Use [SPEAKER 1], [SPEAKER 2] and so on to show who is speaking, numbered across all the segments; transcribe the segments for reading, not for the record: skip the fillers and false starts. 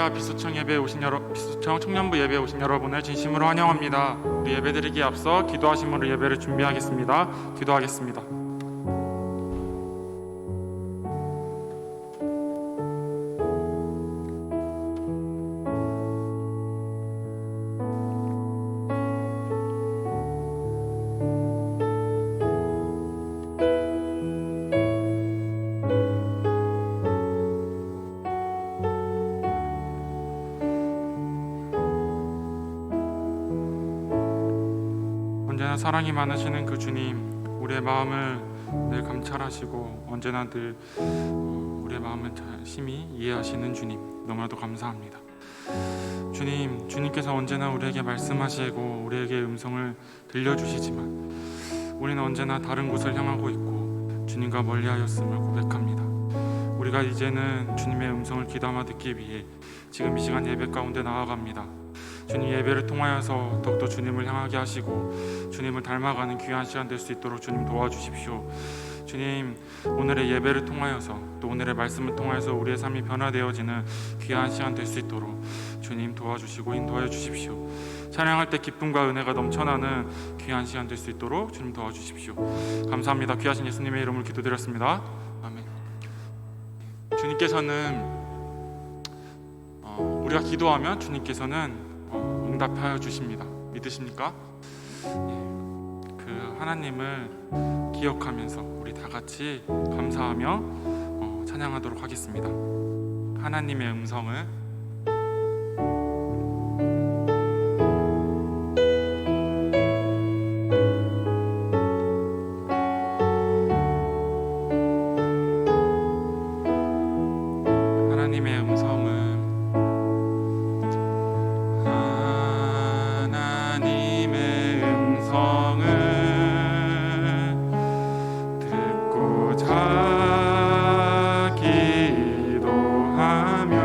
[SPEAKER 1] 할렐루야. 비수청 청년부 예배에 오신 여러분을 진심으로 환영합니다. 우리 예배드리기에 앞서 기도하심으로 예배를 준비하겠습니다. 기도하겠습니다. 언제나 사랑이 많으시는 그 주님, 우리의 마음을 늘 감찰하시고 언제나 늘 우리의 마음을 심히 이해하시는 주님, 너무나도 감사합니다. 주님, 주님께서 언제나 우리에게 말씀하시고 우리에게 음성을 들려주시지만 우리는 언제나 다른 곳을 향하고 있고 주님과 멀리하였음을 고백합니다. 우리가 이제는 주님의 음성을 귀담아 듣기 위해 지금 이 시간 예배 가운데 나아갑니다. 주님, 예배를 통하여서 더욱더 주님을 향하게 하시고 주님을 닮아가는 귀한 시간 될 수 있도록 주님 도와주십시오. 주님, 오늘의 예배를 통하여서 또 오늘의 말씀을 통하여서 우리의 삶이 변화되어지는 귀한 시간 될 수 있도록 주님 도와주시고 인도하여 주십시오. 찬양할 때 기쁨과 은혜가 넘쳐나는 귀한 시간 될 수 있도록 주님 도와주십시오. 감사합니다. 귀하신 예수님의 이름으로 기도드렸습니다. 아멘. 주님께서는 우리가 기도하면 주님께서는 응답하여 주십니다. 믿으십니까? 그 하나님을 기억하면서 우리 다 같이 감사하며 찬양하도록 하겠습니다. 하나님의 음성을 기도하며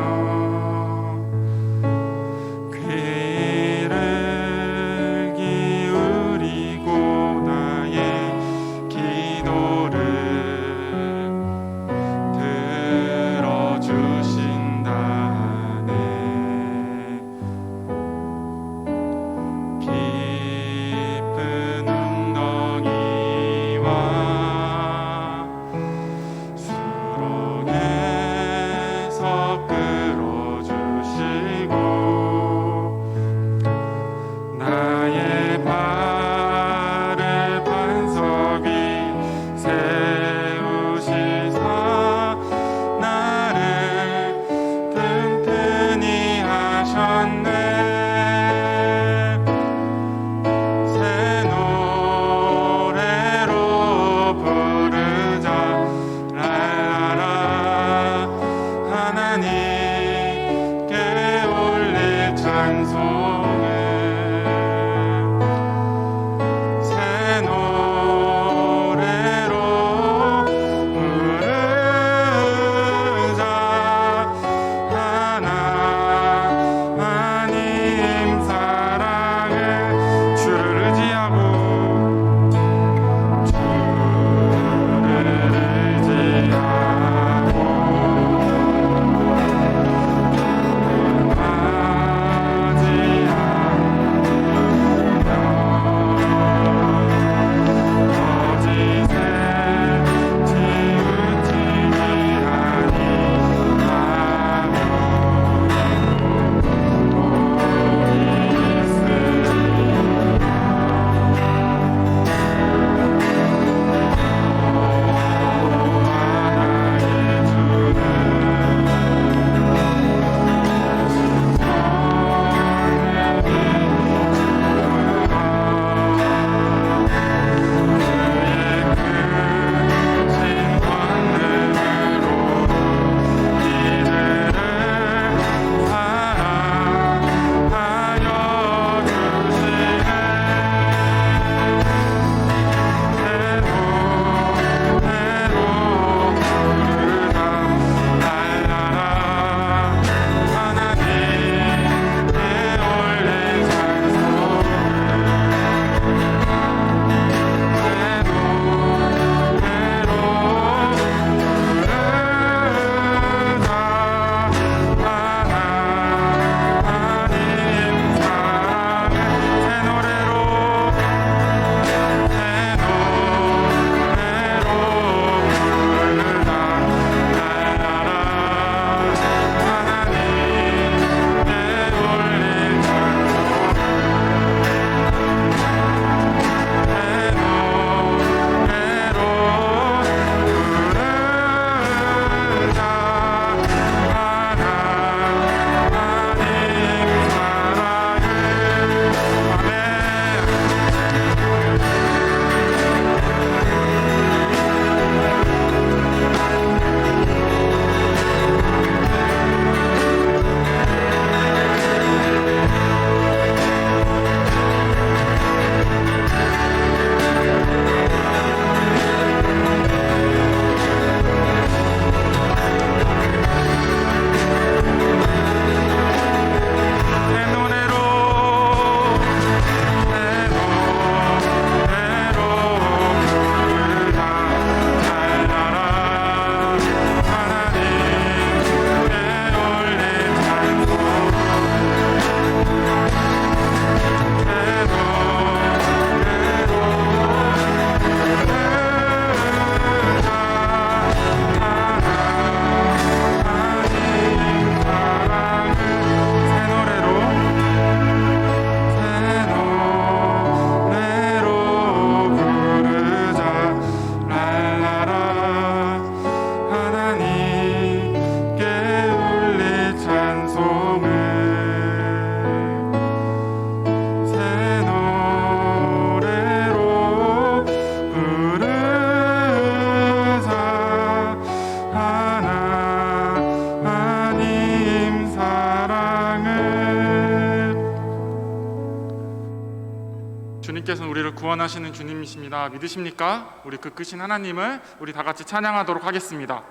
[SPEAKER 1] 구원하시는 주님이십니다. 믿으십니까? 우리 그 크신 하나님을 우리 다 같이 찬양하도록 하겠습니다.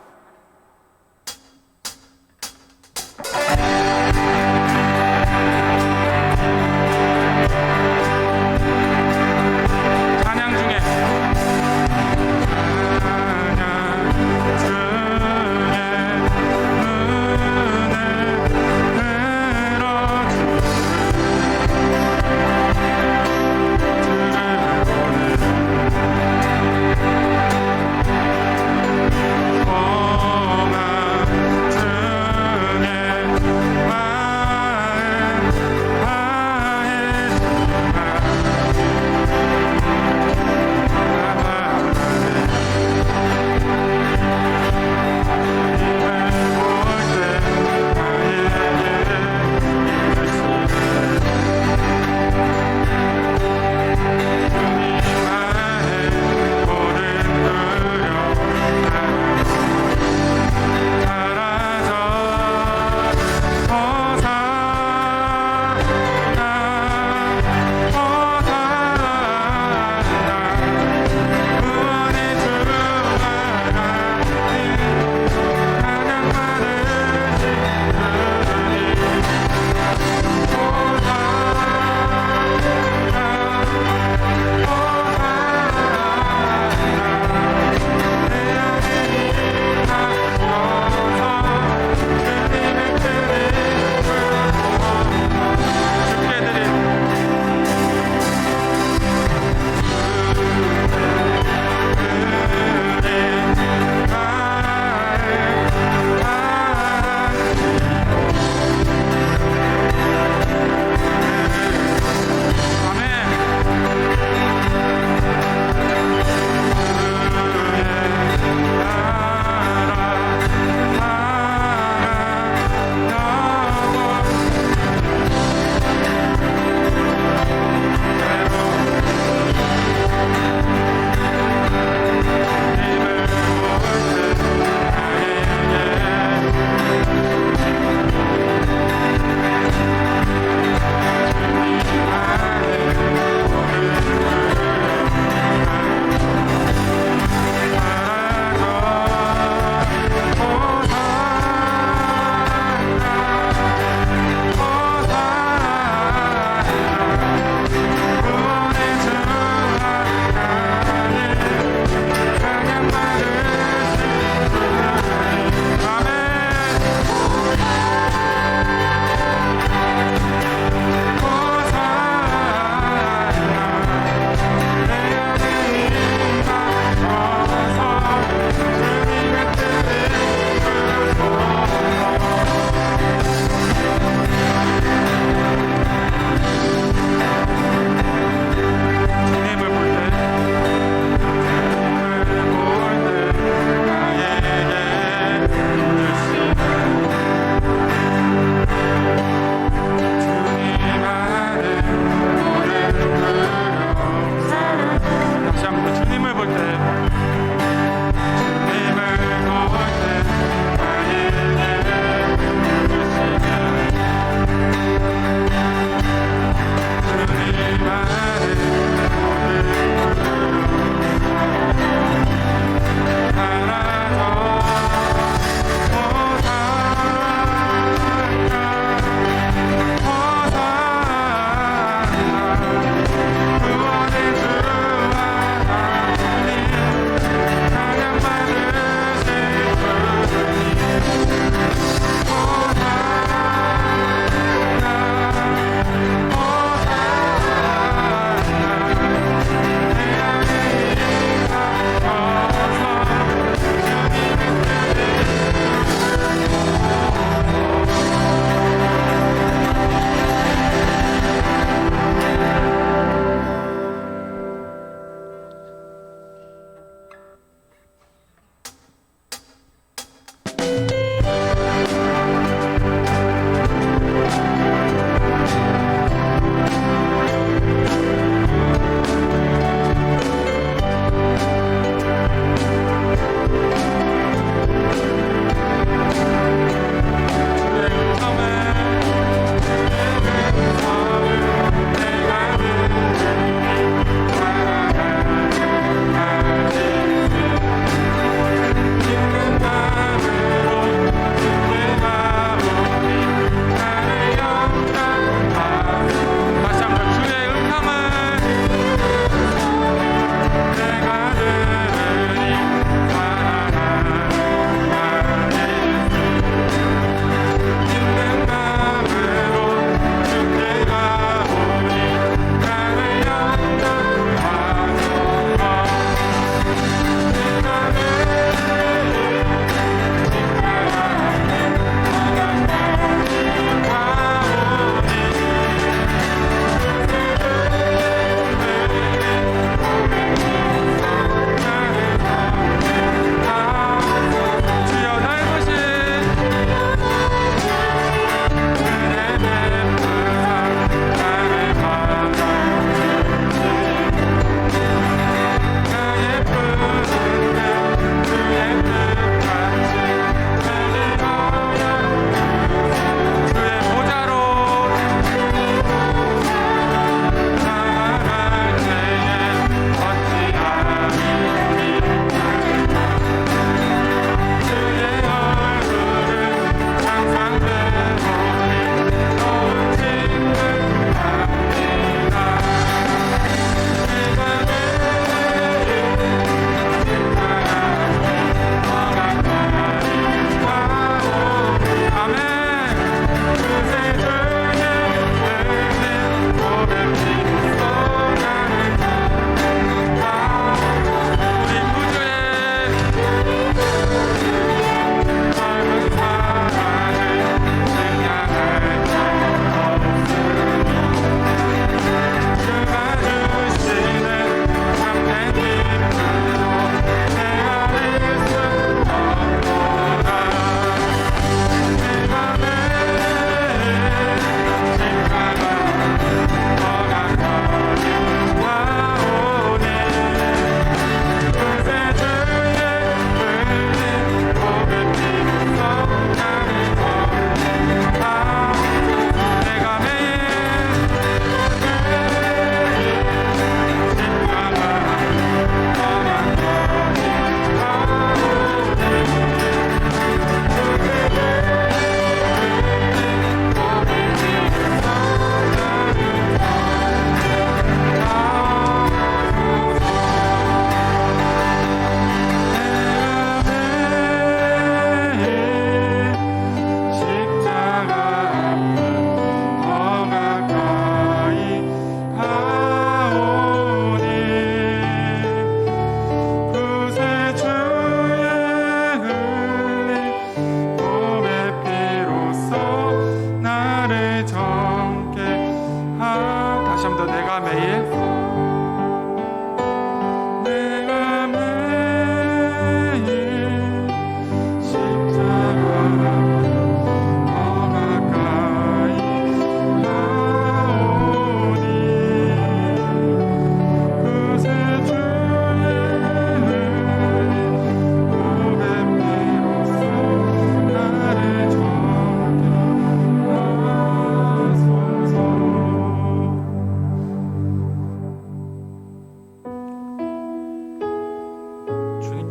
[SPEAKER 1] 찬양 중에 Oh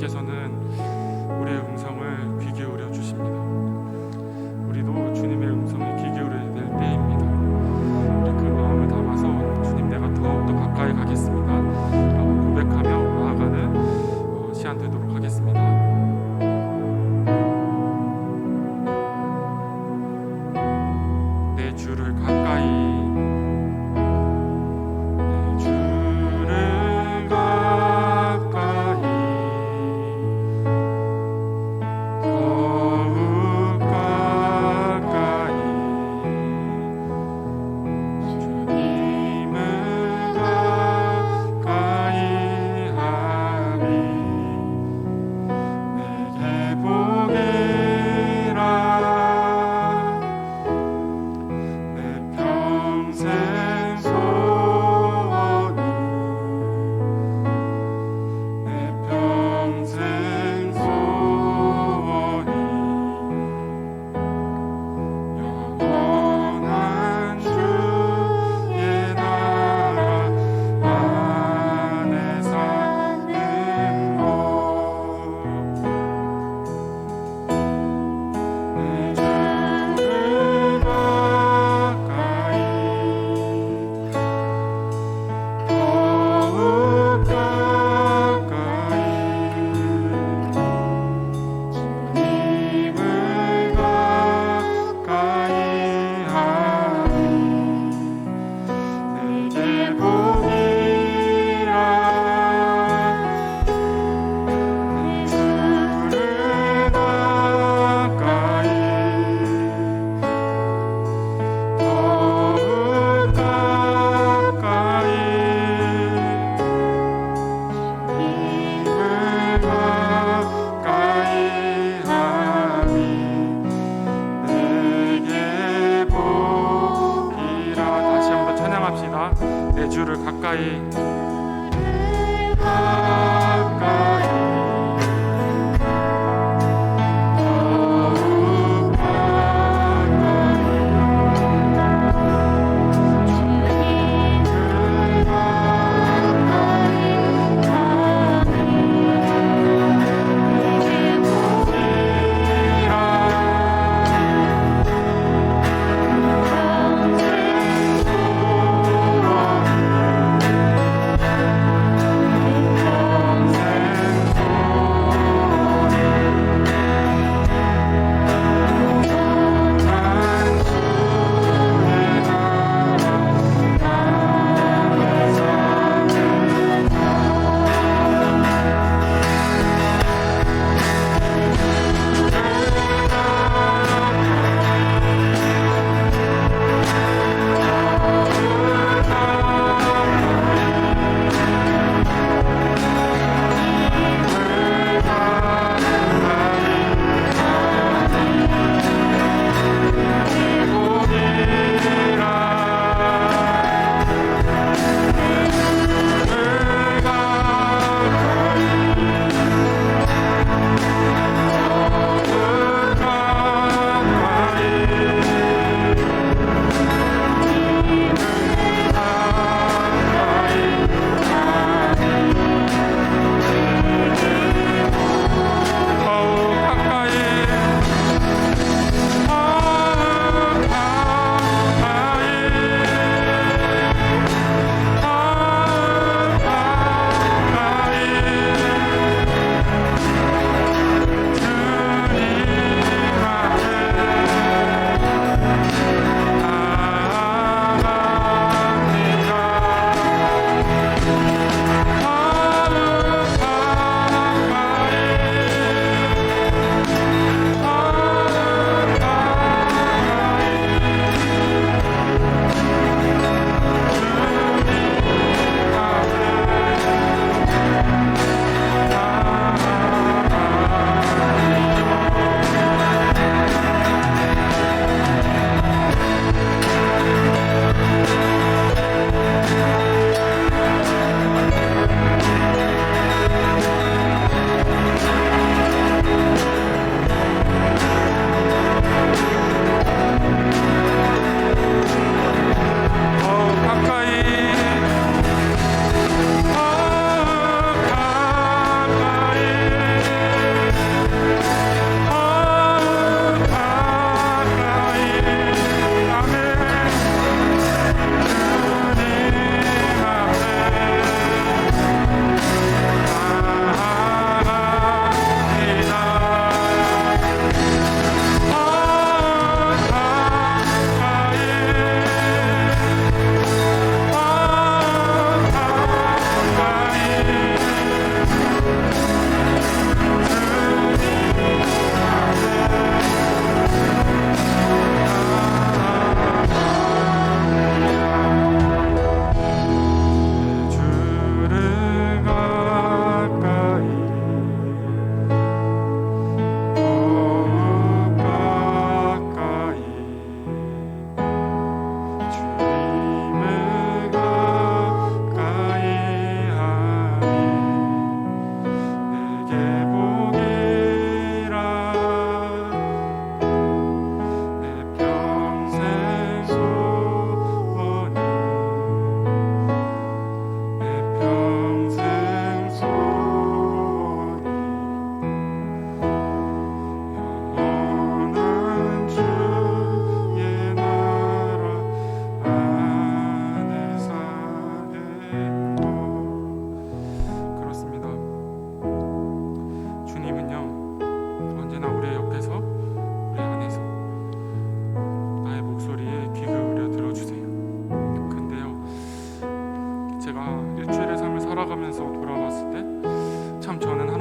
[SPEAKER 1] 주님께서는 우리의 음성을 귀 기울여 주십니다. 우리도 주님의 음성에 귀 기울여야 될 때입니다. 우리 그 마음을 담아서 주님, 내가 더욱더 가까이 가겠습니다 라고 고백하며 나아가는 시간 되도록 하겠습니다. 내 주를 가까이, 내 주를 가까이,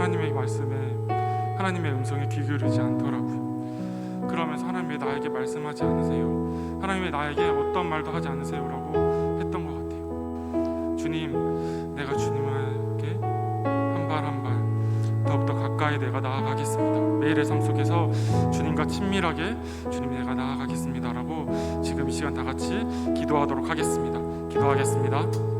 [SPEAKER 1] 하나님의 말씀에 하나님의 음성에 귀 기울이지 않더라고요. 그러면서 하나님 왜 나에게 말씀하지 않으세요? 하나님 왜 나에게 어떤 말도 하지 않으세요? 라고 했던 것 같아요. 주님, 내가 주님에게 한 발 한 발 더욱더 가까이 내가 나아가겠습니다. 매일의 삶 속에서 주님과 친밀하게 주님 내가 나아가겠습니다 라고 지금 이 시간 다 같이 기도하도록 하겠습니다. 기도하겠습니다.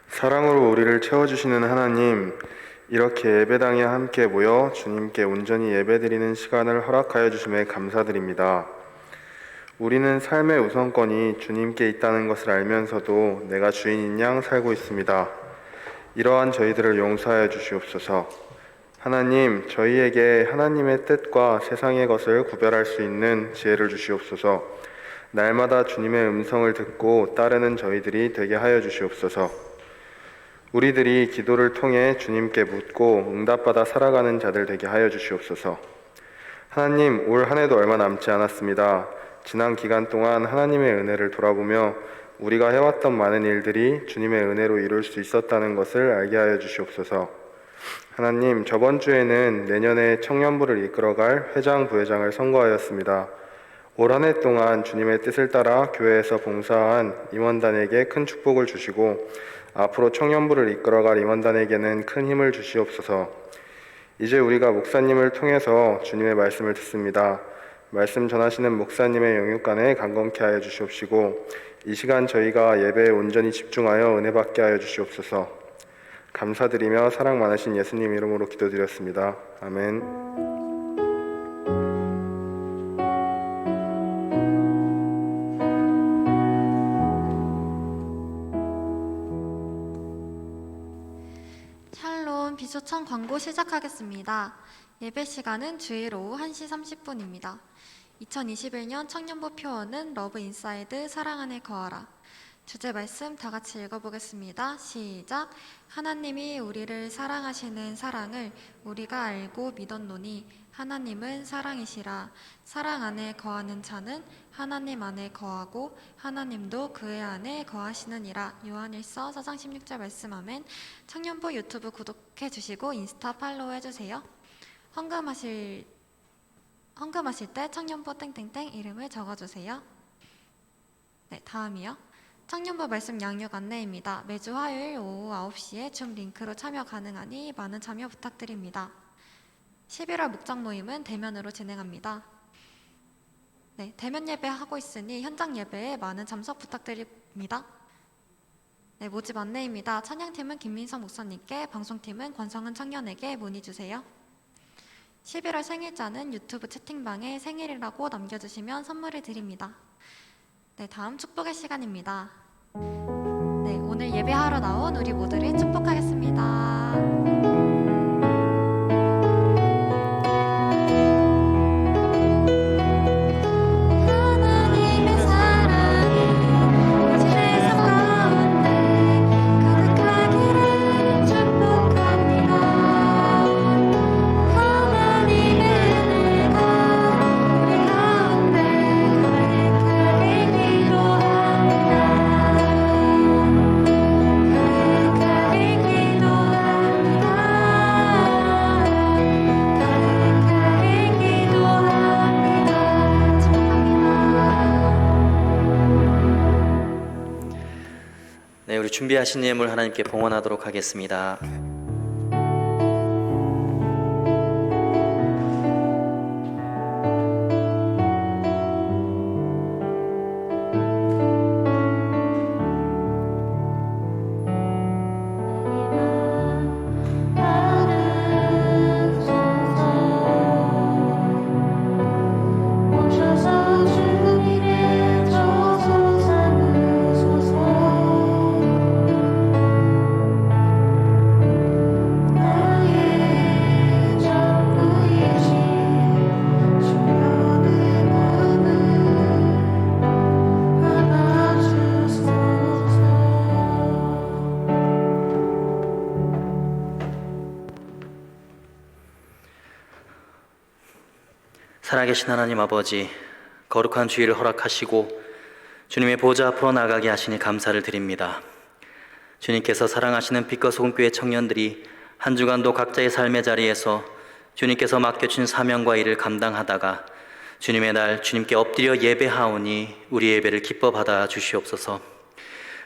[SPEAKER 2] 사랑으로 우리를 채워주시는 하나님, 이렇게 예배당에 함께 모여 주님께 온전히 예배드리는 시간을 허락하여 주심에 감사드립니다. 우리는 삶의 우선권이 주님께 있다는 것을 알면서도 내가 주인인 양 살고 있습니다. 이러한 저희들을 용서하여 주시옵소서. 하나님, 저희에게 하나님의 뜻과 세상의 것을 구별할 수 있는 지혜를 주시옵소서. 날마다 주님의 음성을 듣고 따르는 저희들이 되게 하여 주시옵소서. 우리들이 기도를 통해 주님께 묻고 응답받아 살아가는 자들 되게 하여 주시옵소서. 하나님, 올 한 해도 얼마 남지 않았습니다. 지난 기간 동안 하나님의 은혜를 돌아보며 우리가 해왔던 많은 일들이 주님의 은혜로 이룰 수 있었다는 것을 알게 하여 주시옵소서. 하나님, 저번 주에는 내년에 청년부를 이끌어갈 회장, 부회장을 선거하였습니다. 올 한 해 동안 주님의 뜻을 따라 교회에서 봉사한 임원단에게 큰 축복을 주시고 앞으로 청년부를 이끌어갈 임원단에게는 큰 힘을 주시옵소서. 이제 우리가 목사님을 통해서 주님의 말씀을 듣습니다. 말씀 전하시는 목사님의 영육간에 강건케 하여 주시옵시고 이 시간 저희가 예배에 온전히 집중하여 은혜 받게 하여 주시옵소서. 감사드리며 사랑 많으신 예수님 이름으로 기도드렸습니다. 아멘.
[SPEAKER 3] 비조청 광고 시작하겠습니다. 예배 시간은 주일 오후 1시 30분입니다. 2021년 청년부 표어는 러브 인사이드 사랑 안에 거하라. 주제 말씀 다 같이 읽어보겠습니다. 시작. 하나님이 우리를 사랑하시는 사랑을 우리가 알고 믿었노니 하나님은 사랑이시라. 사랑 안에 거하는 자는 하나님 안에 거하고 하나님도 그의 안에 거하시느니라. 요한일서 4장 16절 말씀. 아멘. 청년부 유튜브 구독해 주시고 인스타 팔로우 해주세요. 헌금하실 때 청년부 땡땡땡 이름을 적어주세요. 네, 다음이요. 청년부 말씀 양육 안내입니다. 매주 화요일 오후 9시에 줌 링크로 참여 가능하니 많은 참여 부탁드립니다. 11월 목장 모임은 대면으로 진행합니다. 네, 대면 예배 하고 있으니 현장 예배에 많은 참석 부탁드립니다. 네, 모집 안내입니다. 찬양팀은 김민성 목사님께, 방송팀은 권성은 청년에게 문의주세요. 11월 생일자는 유튜브 채팅방에 생일이라고 남겨주시면 선물을 드립니다. 네, 다음 축복의 시간입니다. 네, 오늘 예배하러 나온 우리 모두를 축복하겠습니다.
[SPEAKER 4] 준비하신 예물 하나님께 봉헌하도록 하겠습니다. 살아계신 하나님 아버지, 거룩한 주일을 허락하시고 주님의 보좌 앞으로 나가게 하시니 감사를 드립니다. 주님께서 사랑하시는 빛과 소금교회 청년들이 한 주간도 각자의 삶의 자리에서 주님께서 맡겨주신 사명과 일을 감당하다가 주님의 날 주님께 엎드려 예배하오니 우리 예배를 기뻐 받아 주시옵소서.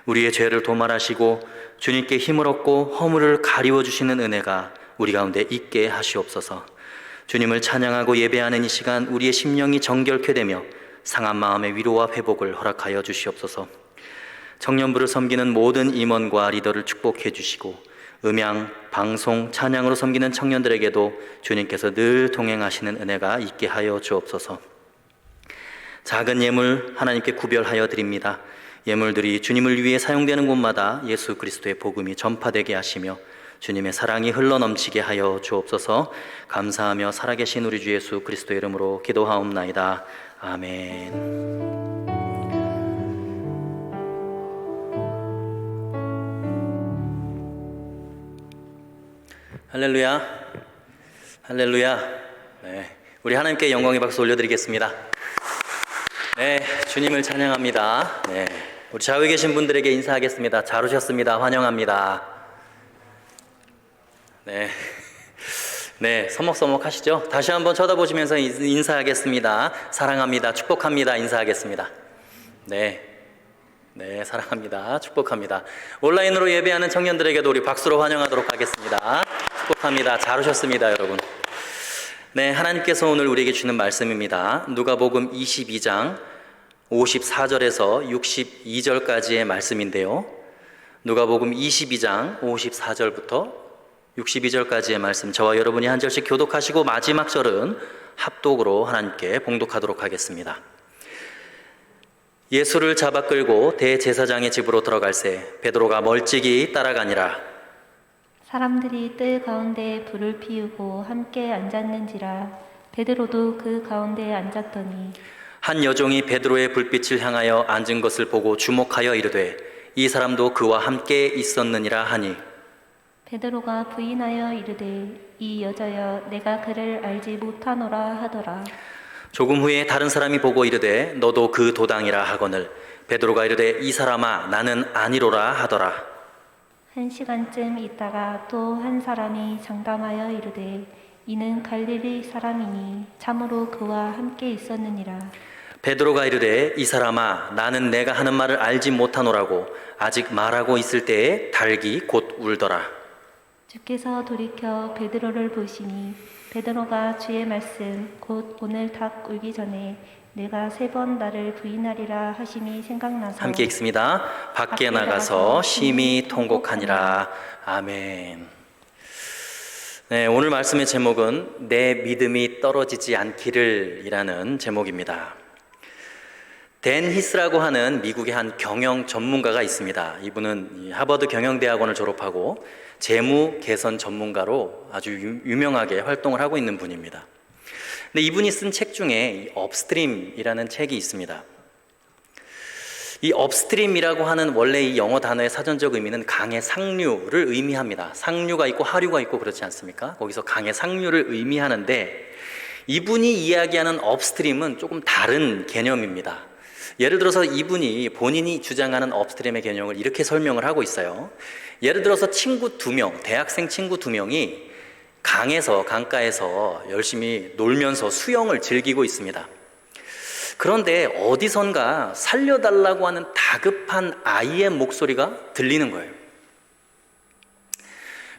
[SPEAKER 4] 우리의 죄를 도말하시고 주님께 힘을 얻고 허물을 가리워 주시는 은혜가 우리 가운데 있게 하시옵소서. 주님을 찬양하고 예배하는 이 시간 우리의 심령이 정결케 되며 상한 마음의 위로와 회복을 허락하여 주시옵소서. 청년부를 섬기는 모든 임원과 리더를 축복해 주시고 음향, 방송, 찬양으로 섬기는 청년들에게도 주님께서 늘 동행하시는 은혜가 있게 하여 주옵소서. 작은 예물 하나님께 구별하여 드립니다. 예물들이 주님을 위해 사용되는 곳마다 예수 그리스도의 복음이 전파되게 하시며 주님의 사랑이 흘러넘치게 하여 주옵소서. 감사하며 살아계신 우리 주 예수 그리스도의 이름으로 기도하옵나이다. 아멘. 할렐루야, 할렐루야. 네, 우리 하나님께 영광의 박수 올려드리겠습니다. 네, 주님을 찬양합니다. 네, 우리 좌우에 계신 분들에게 인사하겠습니다. 잘 오셨습니다. 환영합니다. 네, 서먹서먹 하시죠? 다시 한번 쳐다보시면서 인사하겠습니다. 사랑합니다. 축복합니다. 인사하겠습니다. 네, 사랑합니다. 축복합니다. 온라인으로 예배하는 청년들에게도 우리 박수로 환영하도록 하겠습니다. 축복합니다. 잘 오셨습니다, 여러분. 네, 하나님께서 오늘 우리에게 주는 말씀입니다. 누가복음 22장 54절에서 62절까지의 말씀인데요. 누가복음 22장 54절부터 62절까지의 말씀, 저와 여러분이 한 절씩 교독하시고 마지막 절은 합독으로 하나님께 봉독하도록 하겠습니다. 예수를 잡아 끌고 대제사장의 집으로 들어갈새 베드로가 멀찍이 따라가니라.
[SPEAKER 5] 사람들이 뜰 가운데 불을 피우고 함께 앉았는지라. 베드로도 그 가운데에 앉았더니
[SPEAKER 4] 한 여종이 베드로의 불빛을 향하여 앉은 것을 보고 주목하여 이르되 이 사람도 그와 함께 있었느니라 하니
[SPEAKER 5] 베드로가 부인하여 이르되 이 여자여 내가 그를 알지 못하노라 하더라.
[SPEAKER 4] 조금 후에 다른 사람이 보고 이르되 너도 그 도당이라 하거늘 베드로가 이르되 이 사람아 나는 아니로라 하더라.
[SPEAKER 5] 1시간쯤 있다가 또 한 사람이 장담하여 이르되 이는 갈릴리 사람이니 참으로 그와 함께 있었느니라.
[SPEAKER 4] 베드로가 이르되 이 사람아 나는 내가 하는 말을 알지 못하노라고 아직 말하고 있을 때에 닭이 곧 울더라.
[SPEAKER 5] 주께서 돌이켜 베드로를 보시니 베드로가 주의 말씀 곧 오늘 닭 울기 전에 내가 3번 나를 부인하리라 하심이 생각나서
[SPEAKER 4] 함께 읽습니다. 밖에 나가서 심히 통곡하니라. 아멘. 네, 오늘 말씀의 제목은 내 믿음이 떨어지지 않기를 이라는 제목입니다. 댄 히스라고 하는 미국의 한 경영 전문가가 있습니다. 이분은 하버드 경영대학원을 졸업하고 재무 개선 전문가로 아주 유명하게 활동을 하고 있는 분입니다. 근데 이분이 쓴 책 중에 업스트림이라는 책이 있습니다. 이 업스트림이라고 하는 원래 이 영어 단어의 사전적 의미는 강의 상류를 의미합니다. 상류가 있고 하류가 있고 그렇지 않습니까? 거기서 강의 상류를 의미하는데 이분이 이야기하는 업스트림은 조금 다른 개념입니다. 예를 들어서 이분이 본인이 주장하는 업스트림의 개념을 이렇게 설명을 하고 있어요. 예를 들어서 친구 2명, 대학생 친구 2명이 강가에서 열심히 놀면서 수영을 즐기고 있습니다. 그런데 어디선가 살려달라고 하는 다급한 아이의 목소리가 들리는 거예요.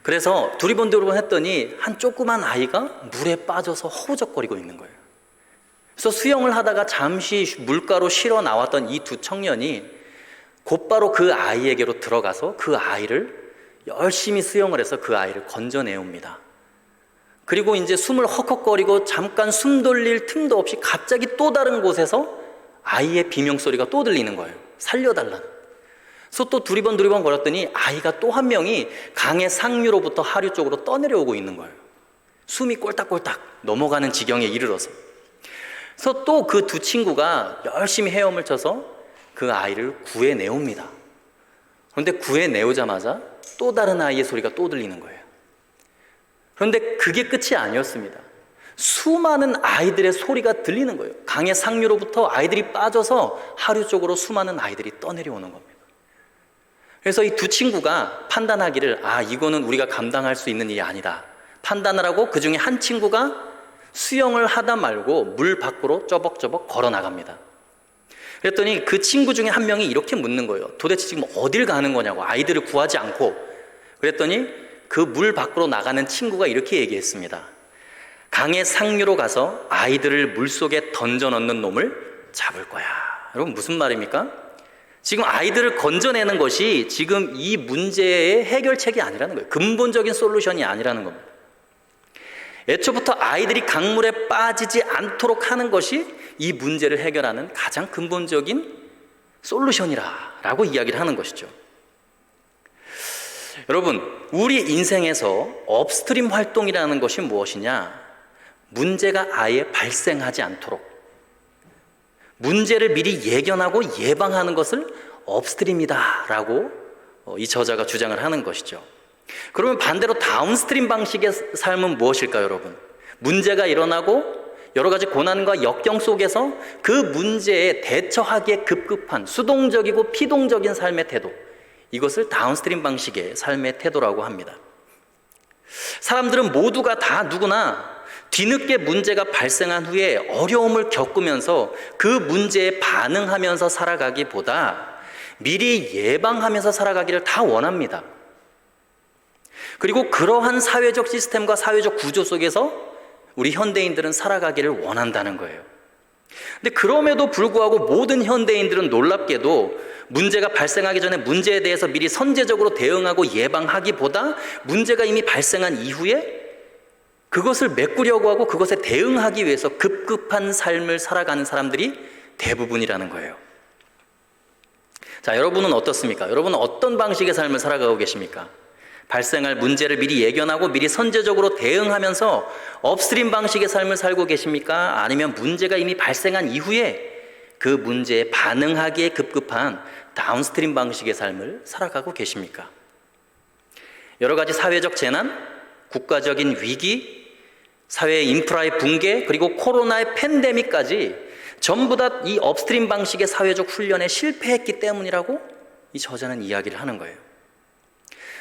[SPEAKER 4] 그래서 두리번두리번 했더니 한 조그만 아이가 물에 빠져서 허우적거리고 있는 거예요. 그래서 수영을 하다가 잠시 물가로 쉬러 나왔던 이 두 청년이 곧바로 그 아이에게로 들어가서 그 아이를 열심히 수영을 해서 그 아이를 건져내옵니다. 그리고 이제 숨을 헉헉거리고 잠깐 숨 돌릴 틈도 없이 갑자기 또 다른 곳에서 아이의 비명소리가 또 들리는 거예요. 살려달라는. 그래서 또 두리번 거렸더니 아이가 또 한 명이 강의 상류로부터 하류 쪽으로 떠내려오고 있는 거예요. 숨이 꼴딱꼴딱 넘어가는 지경에 이르러서. 그래서 또 그 두 친구가 열심히 헤엄을 쳐서 그 아이를 구해내옵니다. 그런데 구해내오자마자 또 다른 아이의 소리가 또 들리는 거예요. 그런데 그게 끝이 아니었습니다. 수많은 아이들의 소리가 들리는 거예요. 강의 상류로부터 아이들이 빠져서 하류 쪽으로 수많은 아이들이 떠내려오는 겁니다. 그래서 이 두 친구가 판단하기를 이거는 우리가 감당할 수 있는 일이 아니다 판단을 하고, 그 중에 한 친구가 수영을 하다 말고 물 밖으로 쩌벅쩌벅 걸어 나갑니다. 그랬더니 그 친구 중에 한 명이 이렇게 묻는 거예요. 도대체 지금 어딜 가는 거냐고, 아이들을 구하지 않고. 그랬더니 그 물 밖으로 나가는 친구가 이렇게 얘기했습니다. 강의 상류로 가서 아이들을 물속에 던져 넣는 놈을 잡을 거야. 여러분, 무슨 말입니까? 지금 아이들을 건져내는 것이 지금 이 문제의 해결책이 아니라는 거예요. 근본적인 솔루션이 아니라는 겁니다. 애초부터 아이들이 강물에 빠지지 않도록 하는 것이 이 문제를 해결하는 가장 근본적인 솔루션이라고 이야기를 하는 것이죠. 여러분, 우리 인생에서 업스트림 활동이라는 것이 무엇이냐? 문제가 아예 발생하지 않도록, 문제를 미리 예견하고 예방하는 것을 업스트림이다라고 이 저자가 주장을 하는 것이죠. 그러면 반대로 다운스트림 방식의 삶은 무엇일까요, 여러분? 문제가 일어나고 여러 가지 고난과 역경 속에서 그 문제에 대처하기에 급급한 수동적이고 피동적인 삶의 태도, 이것을 다운스트림 방식의 삶의 태도라고 합니다. 사람들은 모두가 다 누구나 뒤늦게 문제가 발생한 후에 어려움을 겪으면서 그 문제에 반응하면서 살아가기보다 미리 예방하면서 살아가기를 다 원합니다. 그리고 그러한 사회적 시스템과 사회적 구조 속에서 우리 현대인들은 살아가기를 원한다는 거예요. 근데 그럼에도 불구하고 모든 현대인들은 놀랍게도 문제가 발생하기 전에 문제에 대해서 미리 선제적으로 대응하고 예방하기보다 문제가 이미 발생한 이후에 그것을 메꾸려고 하고 그것에 대응하기 위해서 급급한 삶을 살아가는 사람들이 대부분이라는 거예요. 자, 여러분은 어떻습니까? 여러분은 어떤 방식의 삶을 살아가고 계십니까? 발생할 문제를 미리 예견하고 미리 선제적으로 대응하면서 업스트림 방식의 삶을 살고 계십니까? 아니면 문제가 이미 발생한 이후에 그 문제에 반응하기에 급급한 다운스트림 방식의 삶을 살아가고 계십니까? 여러 가지 사회적 재난, 국가적인 위기, 사회의 인프라의 붕괴, 그리고 코로나의 팬데믹까지 전부 다 이 업스트림 방식의 사회적 훈련에 실패했기 때문이라고 이 저자는 이야기를 하는 거예요.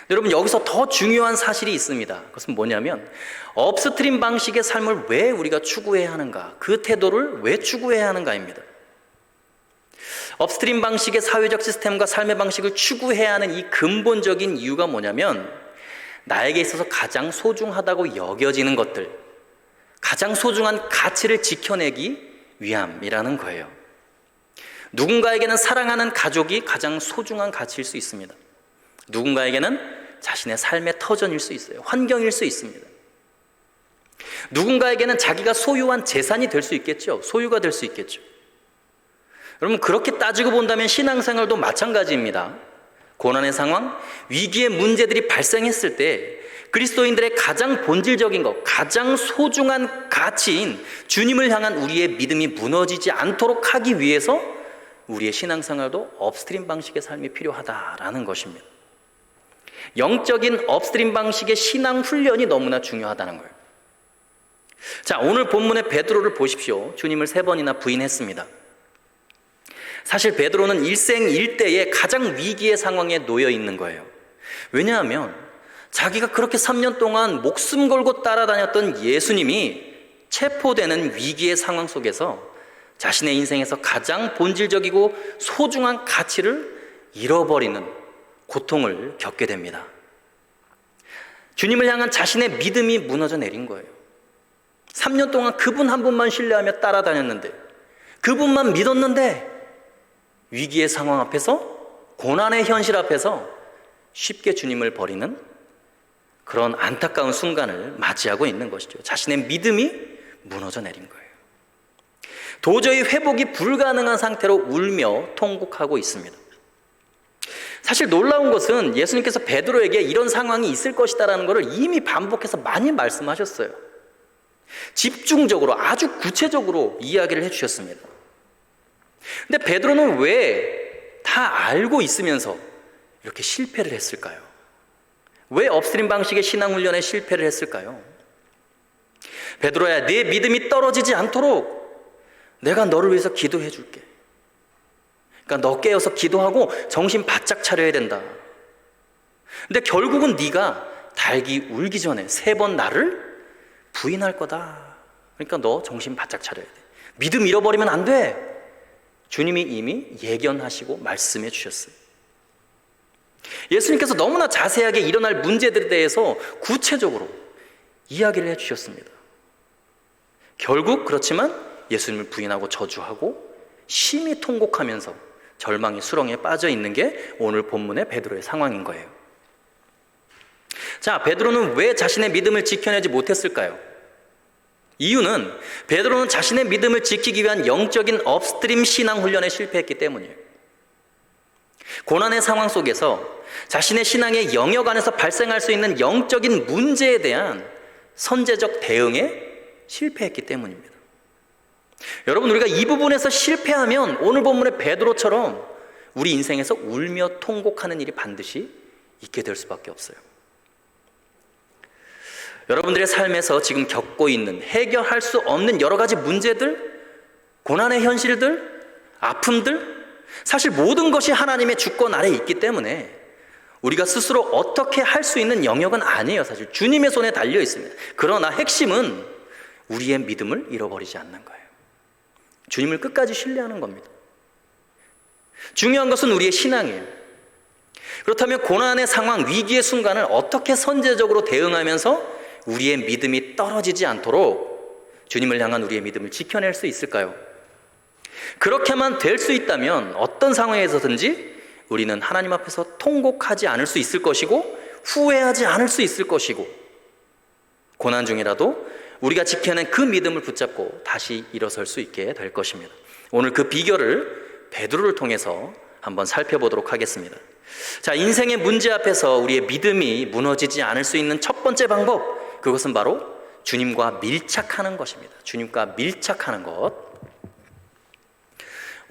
[SPEAKER 4] 여러분, 여기서 더 중요한 사실이 있습니다. 그것은 뭐냐면 업스트림 방식의 삶을 왜 우리가 추구해야 하는가, 그 태도를 왜 추구해야 하는가입니다. 업스트림 방식의 사회적 시스템과 삶의 방식을 추구해야 하는 이 근본적인 이유가 뭐냐면 나에게 있어서 가장 소중하다고 여겨지는 것들, 가장 소중한 가치를 지켜내기 위함이라는 거예요. 누군가에게는 사랑하는 가족이 가장 소중한 가치일 수 있습니다. 누군가에게는 자신의 삶의 터전일 수 있어요. 환경일 수 있습니다. 누군가에게는 자기가 소유한 재산이 될 수 있겠죠. 소유가 될 수 있겠죠. 여러분, 그렇게 따지고 본다면 신앙생활도 마찬가지입니다. 고난의 상황, 위기의 문제들이 발생했을 때 그리스도인들의 가장 본질적인 것, 가장 소중한 가치인 주님을 향한 우리의 믿음이 무너지지 않도록 하기 위해서 우리의 신앙생활도 업스트림 방식의 삶이 필요하다라는 것입니다. 영적인 업스트림 방식의 신앙 훈련이 너무나 중요하다는 거예요. 자, 오늘 본문의 베드로를 보십시오. 주님을 3번이나 부인했습니다. 사실 베드로는 일생일대의 가장 위기의 상황에 놓여 있는 거예요. 왜냐하면 자기가 그렇게 3년 동안 목숨 걸고 따라다녔던 예수님이 체포되는 위기의 상황 속에서 자신의 인생에서 가장 본질적이고 소중한 가치를 잃어버리는 고통을 겪게 됩니다. 주님을 향한 자신의 믿음이 무너져 내린 거예요. 3년 동안 그분 한 분만 신뢰하며 따라다녔는데, 그분만 믿었는데 위기의 상황 앞에서, 고난의 현실 앞에서 쉽게 주님을 버리는 그런 안타까운 순간을 맞이하고 있는 것이죠. 자신의 믿음이 무너져 내린 거예요. 도저히 회복이 불가능한 상태로 울며 통곡하고 있습니다. 사실 놀라운 것은 예수님께서 베드로에게 이런 상황이 있을 것이다라는 것을 이미 반복해서 많이 말씀하셨어요. 집중적으로, 아주 구체적으로 이야기를 해주셨습니다. 근데 베드로는 왜 다 알고 있으면서 이렇게 실패를 했을까요? 왜 업스트림 방식의 신앙훈련에 실패를 했을까요? 베드로야, 네 믿음이 떨어지지 않도록 내가 너를 위해서 기도해 줄게. 그러니까 너 깨어서 기도하고 정신 바짝 차려야 된다. 근데 결국은 네가 닭이 울기 전에 3번 나를 부인할 거다. 그러니까 너 정신 바짝 차려야 돼. 믿음 잃어버리면 안 돼. 주님이 이미 예견하시고 말씀해 주셨어요. 예수님께서 너무나 자세하게 일어날 문제들에 대해서 구체적으로 이야기를 해 주셨습니다. 결국 그렇지만 예수님을 부인하고 저주하고 심히 통곡하면서 절망의 수렁에 빠져 있는 게 오늘 본문의 베드로의 상황인 거예요. 자, 베드로는 왜 자신의 믿음을 지켜내지 못했을까요? 이유는 베드로는 자신의 믿음을 지키기 위한 영적인 업스트림 신앙 훈련에 실패했기 때문이에요. 고난의 상황 속에서 자신의 신앙의 영역 안에서 발생할 수 있는 영적인 문제에 대한 선제적 대응에 실패했기 때문입니다. 여러분, 우리가 이 부분에서 실패하면 오늘 본문의 베드로처럼 우리 인생에서 울며 통곡하는 일이 반드시 있게 될 수밖에 없어요. 여러분들의 삶에서 지금 겪고 있는 해결할 수 없는 여러 가지 문제들, 고난의 현실들, 아픔들, 사실 모든 것이 하나님의 주권 아래에 있기 때문에 우리가 스스로 어떻게 할 수 있는 영역은 아니에요. 사실 주님의 손에 달려 있습니다. 그러나 핵심은 우리의 믿음을 잃어버리지 않는 거예요. 주님을 끝까지 신뢰하는 겁니다. 중요한 것은 우리의 신앙이에요. 그렇다면 고난의 상황, 위기의 순간을 어떻게 선제적으로 대응하면서 우리의 믿음이 떨어지지 않도록 주님을 향한 우리의 믿음을 지켜낼 수 있을까요? 그렇게만 될 수 있다면 어떤 상황에서든지 우리는 하나님 앞에서 통곡하지 않을 수 있을 것이고 후회하지 않을 수 있을 것이고 고난 중이라도 우리가 지켜낸 그 믿음을 붙잡고 다시 일어설 수 있게 될 것입니다. 오늘 그 비결을 베드로를 통해서 한번 살펴보도록 하겠습니다. 자, 인생의 문제 앞에서 우리의 믿음이 무너지지 않을 수 있는 첫 번째 방법, 그것은 바로 주님과 밀착하는 것입니다. 주님과 밀착하는 것.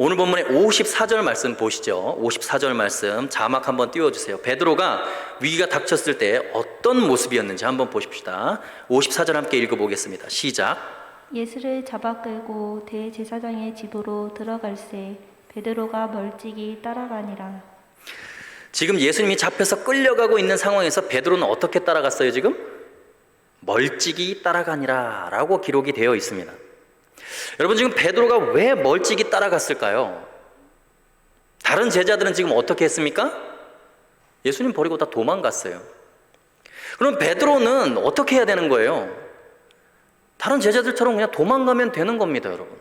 [SPEAKER 4] 오늘 본문의 54절 말씀 보시죠. 54절 말씀 자막 한번 띄워주세요. 베드로가 위기가 닥쳤을 때 어떤 모습이었는지 한번 보십시다. 54절 함께 읽어보겠습니다. 시작.
[SPEAKER 5] 예수를 잡아 끌고 대제사장의 집으로 들어갈새 베드로가 멀찍이 따라가니라.
[SPEAKER 4] 지금 예수님이 잡혀서 끌려가고 있는 상황에서 베드로는 어떻게 따라갔어요? 지금 멀찍이 따라가니라 라고 기록이 되어 있습니다. 여러분, 지금 베드로가 왜 멀찍이 따라갔을까요? 다른 제자들은 지금 어떻게 했습니까? 예수님 버리고 다 도망갔어요. 그럼 베드로는 어떻게 해야 되는 거예요? 다른 제자들처럼 그냥 도망가면 되는 겁니다, 여러분.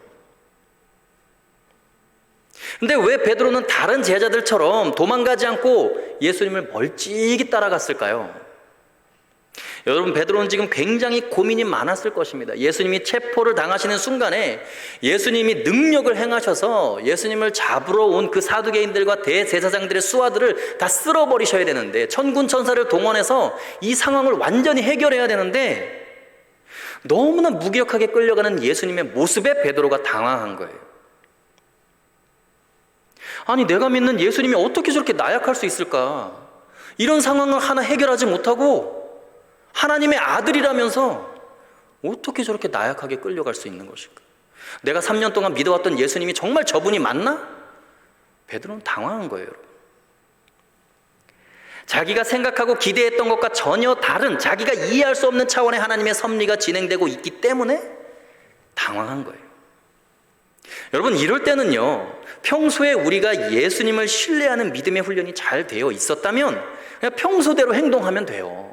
[SPEAKER 4] 근데 왜 베드로는 다른 제자들처럼 도망가지 않고 예수님을 멀찍이 따라갔을까요? 여러분, 베드로는 지금 굉장히 고민이 많았을 것입니다. 예수님이 체포를 당하시는 순간에 예수님이 능력을 행하셔서 예수님을 잡으러 온 그 사두개인들과 대제사장들의 수하들을 다 쓸어버리셔야 되는데, 천군 천사를 동원해서 이 상황을 완전히 해결해야 되는데 너무나 무기력하게 끌려가는 예수님의 모습에 베드로가 당황한 거예요. 아니, 내가 믿는 예수님이 어떻게 저렇게 나약할 수 있을까? 이런 상황을 하나 해결하지 못하고 하나님의 아들이라면서 어떻게 저렇게 나약하게 끌려갈 수 있는 것일까? 내가 3년 동안 믿어왔던 예수님이 정말 저분이 맞나? 베드로는 당황한 거예요, 여러분. 자기가 생각하고 기대했던 것과 전혀 다른, 자기가 이해할 수 없는 차원의 하나님의 섭리가 진행되고 있기 때문에 당황한 거예요. 여러분, 이럴 때는요, 평소에 우리가 예수님을 신뢰하는 믿음의 훈련이 잘 되어 있었다면 그냥 평소대로 행동하면 돼요.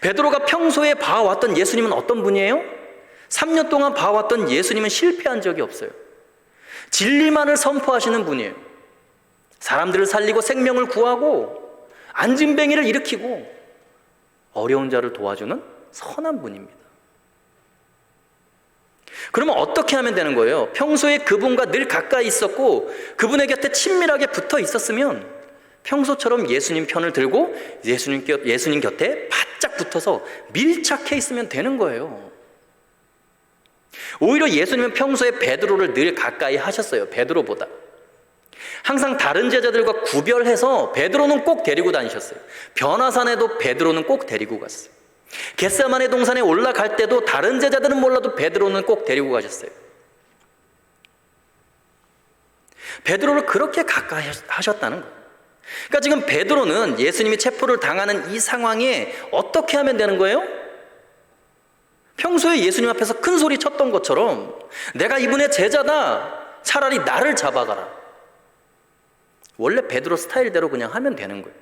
[SPEAKER 4] 베드로가 평소에 봐왔던 예수님은 어떤 분이에요? 3년 동안 봐왔던 예수님은 실패한 적이 없어요. 진리만을 선포하시는 분이에요. 사람들을 살리고 생명을 구하고 안진뱅이를 일으키고 어려운 자를 도와주는 선한 분입니다. 그러면 어떻게 하면 되는 거예요? 평소에 그분과 늘 가까이 있었고 그분의 곁에 친밀하게 붙어 있었으면 평소처럼 예수님 편을 들고 예수님 곁에 바짝 붙어서 밀착해 있으면 되는 거예요. 오히려 예수님은 평소에 베드로를 늘 가까이 하셨어요. 베드로보다 항상 다른 제자들과 구별해서 베드로는 꼭 데리고 다니셨어요. 변화산에도 베드로는 꼭 데리고 갔어요. 겟세마네 동산에 올라갈 때도 다른 제자들은 몰라도 베드로는 꼭 데리고 가셨어요. 베드로를 그렇게 가까이 하셨다는 거예요. 그러니까 지금 베드로는 예수님이 체포를 당하는 이 상황에 어떻게 하면 되는 거예요? 평소에 예수님 앞에서 큰 소리 쳤던 것처럼 내가 이분의 제자다, 차라리 나를 잡아가라. 원래 베드로 스타일대로 그냥 하면 되는 거예요.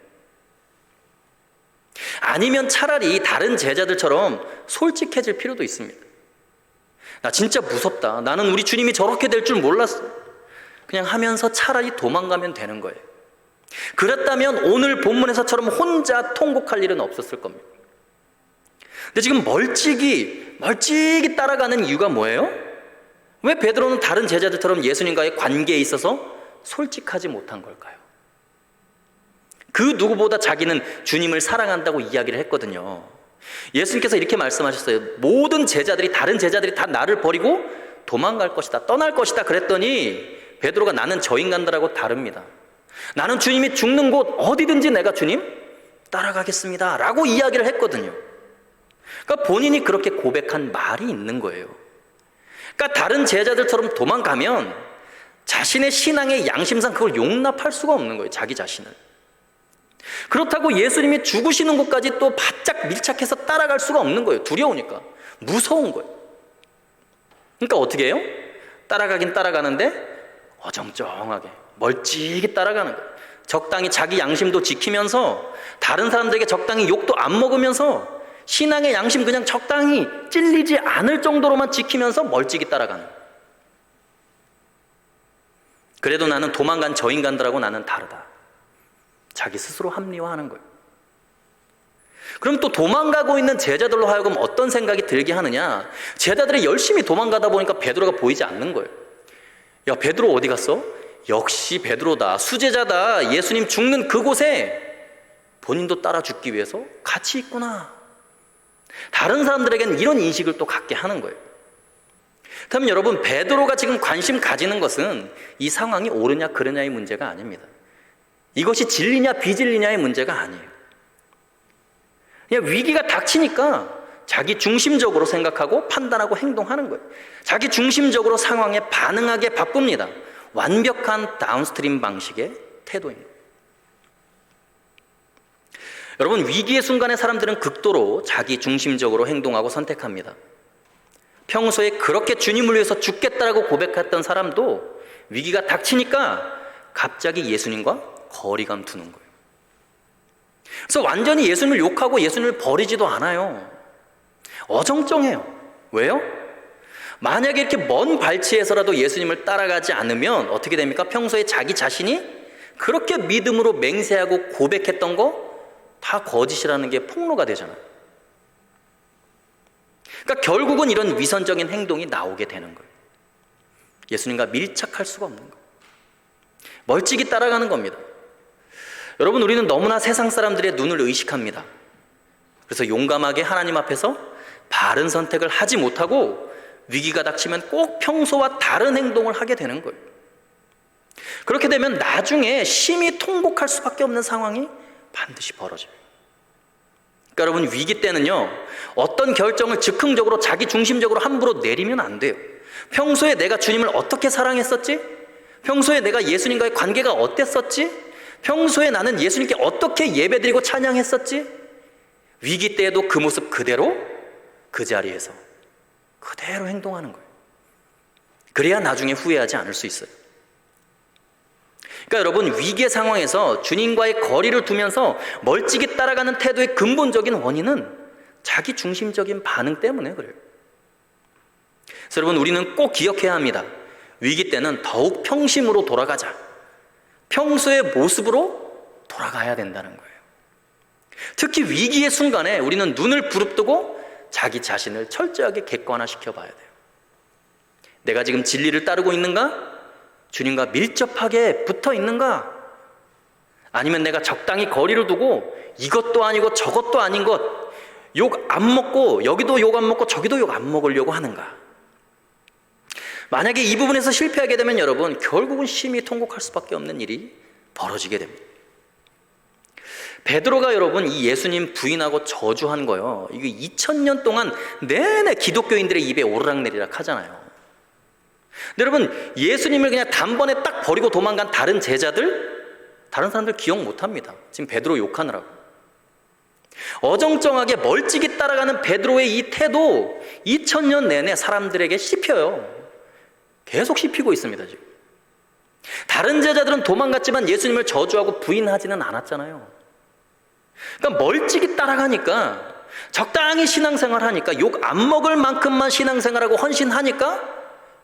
[SPEAKER 4] 아니면 차라리 다른 제자들처럼 솔직해질 필요도 있습니다. 나 진짜 무섭다. 나는 우리 주님이 저렇게 될 줄 몰랐어. 그냥 하면서 차라리 도망가면 되는 거예요. 그랬다면 오늘 본문에서처럼 혼자 통곡할 일은 없었을 겁니다. 근데 지금 멀찍이 따라가는 이유가 뭐예요? 왜 베드로는 다른 제자들처럼 예수님과의 관계에 있어서 솔직하지 못한 걸까요? 그 누구보다 자기는 주님을 사랑한다고 이야기를 했거든요. 예수님께서 이렇게 말씀하셨어요. 모든 제자들이, 다른 제자들이 다 나를 버리고 도망갈 것이다, 떠날 것이다 그랬더니 베드로가 나는 저 인간들하고 다릅니다. 나는 주님이 죽는 곳 어디든지 내가 주님 따라가겠습니다 라고 이야기를 했거든요. 그러니까 본인이 그렇게 고백한 말이 있는 거예요. 그러니까 다른 제자들처럼 도망가면 자신의 신앙의 양심상 그걸 용납할 수가 없는 거예요. 자기 자신을. 그렇다고 예수님이 죽으시는 곳까지 또 바짝 밀착해서 따라갈 수가 없는 거예요. 두려우니까. 무서운 거예요. 그러니까 어떻게 해요? 따라가긴 따라가는데 어정쩡하게 멀찍이 따라가는 거예요. 적당히 자기 양심도 지키면서 다른 사람들에게 적당히 욕도 안 먹으면서 신앙의 양심 그냥 적당히 찔리지 않을 정도로만 지키면서 멀찍이 따라가는 거예요. 그래도 나는 도망간 저 인간들하고 나는 다르다. 자기 스스로 합리화하는 거예요. 그럼 또 도망가고 있는 제자들로 하여금 어떤 생각이 들게 하느냐? 제자들이 열심히 도망가다 보니까 베드로가 보이지 않는 거예요. 야, 베드로 어디 갔어? 역시 베드로다. 수제자다. 예수님 죽는 그곳에 본인도 따라 죽기 위해서 같이 있구나. 다른 사람들에게는 이런 인식을 또 갖게 하는 거예요. 그럼 여러분, 베드로가 지금 관심 가지는 것은 이 상황이 옳으냐 그르냐의 문제가 아닙니다. 이것이 진리냐 비진리냐의 문제가 아니에요. 그냥 위기가 닥치니까 자기 중심적으로 생각하고 판단하고 행동하는 거예요. 자기 중심적으로 상황에 반응하게 바쁩니다. 완벽한 다운스트림 방식의 태도입니다. 여러분, 위기의 순간에 사람들은 극도로 자기 중심적으로 행동하고 선택합니다. 평소에 그렇게 주님을 위해서 죽겠다라고 고백했던 사람도 위기가 닥치니까 갑자기 예수님과 거리감 두는 거예요. 그래서 완전히 예수님을 욕하고 예수님을 버리지도 않아요. 어정쩡해요. 왜요? 만약에 이렇게 먼 발치에서라도 예수님을 따라가지 않으면 어떻게 됩니까? 평소에 자기 자신이 그렇게 믿음으로 맹세하고 고백했던 거 다 거짓이라는 게 폭로가 되잖아요. 그러니까 결국은 이런 위선적인 행동이 나오게 되는 거예요. 예수님과 밀착할 수가 없는 거예요. 멀찍이 따라가는 겁니다. 여러분, 우리는 너무나 세상 사람들의 눈을 의식합니다. 그래서 용감하게 하나님 앞에서 바른 선택을 하지 못하고 위기가 닥치면 꼭 평소와 다른 행동을 하게 되는 거예요. 그렇게 되면 나중에 심히 통곡할 수밖에 없는 상황이 반드시 벌어져요. 그러니까 여러분, 위기 때는요, 어떤 결정을 즉흥적으로 자기 중심적으로 함부로 내리면 안 돼요. 평소에 내가 주님을 어떻게 사랑했었지? 평소에 내가 예수님과의 관계가 어땠었지? 평소에 나는 예수님께 어떻게 예배드리고 찬양했었지? 위기 때에도 그 모습 그대로 그 자리에서 그대로 행동하는 거예요. 그래야 나중에 후회하지 않을 수 있어요. 그러니까 여러분, 위기의 상황에서 주님과의 거리를 두면서 멀찍이 따라가는 태도의 근본적인 원인은 자기 중심적인 반응 때문에 그래요. 그래서 여러분, 우리는 꼭 기억해야 합니다. 위기 때는 더욱 평심으로 돌아가자. 평소의 모습으로 돌아가야 된다는 거예요. 특히 위기의 순간에 우리는 눈을 부릅뜨고 자기 자신을 철저하게 객관화시켜 봐야 돼요. 내가 지금 진리를 따르고 있는가? 주님과 밀접하게 붙어 있는가? 아니면 내가 적당히 거리를 두고 이것도 아니고 저것도 아닌 것, 욕 안 먹고 여기도 욕 안 먹고 저기도 욕 안 먹으려고 하는가? 만약에 이 부분에서 실패하게 되면 여러분, 결국은 심히 통곡할 수밖에 없는 일이 벌어지게 됩니다. 베드로가 여러분 이 예수님 부인하고 저주한 거요, 이게 2000년 동안 내내 기독교인들의 입에 오르락내리락 하잖아요. 근데 여러분, 예수님을 그냥 단번에 딱 버리고 도망간 다른 사람들 기억 못합니다. 지금 베드로 욕하느라고. 어정쩡하게 멀찍이 따라가는 베드로의 이 태도 2000년 내내 사람들에게 씹혀요. 계속 씹히고 있습니다. 지금 다른 제자들은 도망갔지만 예수님을 저주하고 부인하지는 않았잖아요. 그러니까 멀찍이 따라가니까, 적당히 신앙생활하니까, 욕 안 먹을 만큼만 신앙생활하고 헌신하니까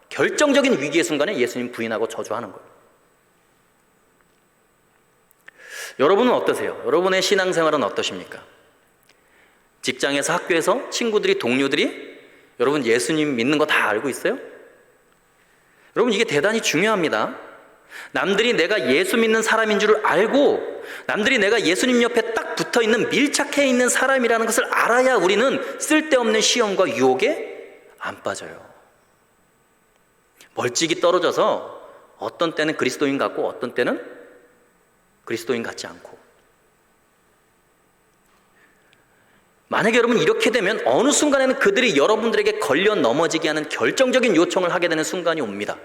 [SPEAKER 4] 결정적인 위기의 순간에 예수님 부인하고 저주하는 거예요. 여러분은 어떠세요? 여러분의 신앙생활은 어떠십니까? 직장에서, 학교에서, 친구들이, 동료들이 여러분 예수님 믿는 거 다 알고 있어요? 여러분, 이게 대단히 중요합니다. 남들이 내가 예수 믿는 사람인 줄 알고, 남들이 내가 예수님 옆에 딱 붙어있는, 밀착해 있는 사람이라는 것을 알아야 우리는 쓸데없는 시험과 유혹에 안 빠져요. 멀찍이 떨어져서 어떤 때는 그리스도인 같고 어떤 때는 그리스도인 같지 않고. 만약에 여러분 이렇게 되면 어느 순간에는 그들이 여러분들에게 걸려 넘어지게 하는 결정적인 요청을 하게 되는 순간이 옵니다.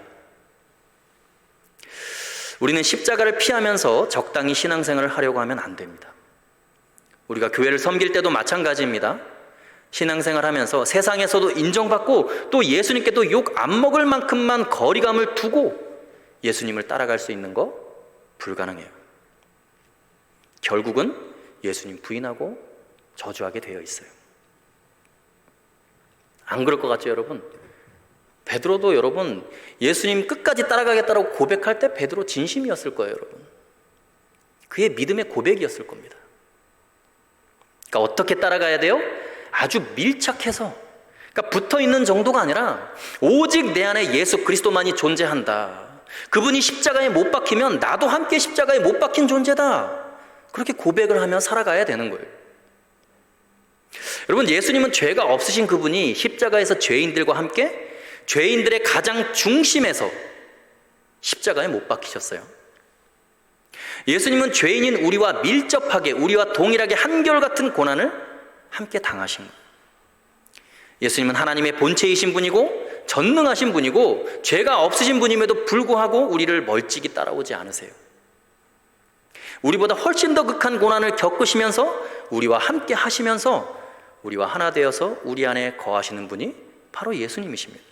[SPEAKER 4] 우리는 십자가를 피하면서 적당히 신앙생활을 하려고 하면 안 됩니다. 우리가 교회를 섬길 때도 마찬가지입니다. 신앙생활 하면서 세상에서도 인정받고 또 예수님께도 욕 안 먹을 만큼만 거리감을 두고 예수님을 따라갈 수 있는 거 불가능해요. 결국은 예수님 부인하고 저주하게 되어 있어요. 안 그럴 것 같죠, 여러분? 베드로도 여러분 예수님 끝까지 따라가겠다고 고백할 때 베드로 진심이었을 거예요, 여러분. 그의 믿음의 고백이었을 겁니다. 그러니까 어떻게 따라가야 돼요? 아주 밀착해서, 그러니까 붙어있는 정도가 아니라 오직 내 안에 예수 그리스도만이 존재한다. 그분이 십자가에 못 박히면 나도 함께 십자가에 못 박힌 존재다. 그렇게 고백을 하며 살아가야 되는 거예요. 여러분, 예수님은 죄가 없으신 그분이 십자가에서 죄인들과 함께 죄인들의 가장 중심에서 십자가에 못 박히셨어요. 예수님은 죄인인 우리와 밀접하게, 우리와 동일하게 한결같은 고난을 함께 당하신 거예요. 예수님은 하나님의 본체이신 분이고 전능하신 분이고 죄가 없으신 분임에도 불구하고 우리를 멀찍이 따라오지 않으세요. 우리보다 훨씬 더 극한 고난을 겪으시면서 우리와 함께 하시면서 우리와 하나 되어서 우리 안에 거하시는 분이 바로 예수님이십니다.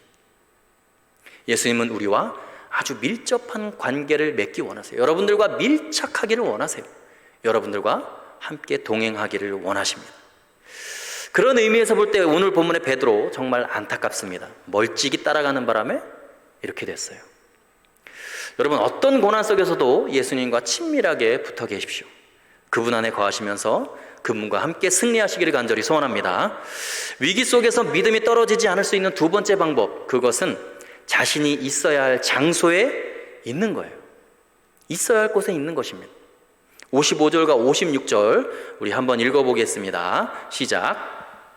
[SPEAKER 4] 예수님은 우리와 아주 밀접한 관계를 맺기 원하세요. 여러분들과 밀착하기를 원하세요. 여러분들과 함께 동행하기를 원하십니다. 그런 의미에서 볼 때 오늘 본문의 베드로 정말 안타깝습니다. 멀찍이 따라가는 바람에 이렇게 됐어요. 여러분, 어떤 고난 속에서도 예수님과 친밀하게 붙어 계십시오. 그분 안에 거하시면서 그분과 함께 승리하시기를 간절히 소원합니다. 위기 속에서 믿음이 떨어지지 않을 수 있는 두 번째 방법, 그것은 자신이 있어야 할 장소에 있는 거예요. 있어야 할 곳에 있는 것입니다. 55절과 56절 우리 한번 읽어보겠습니다. 시작.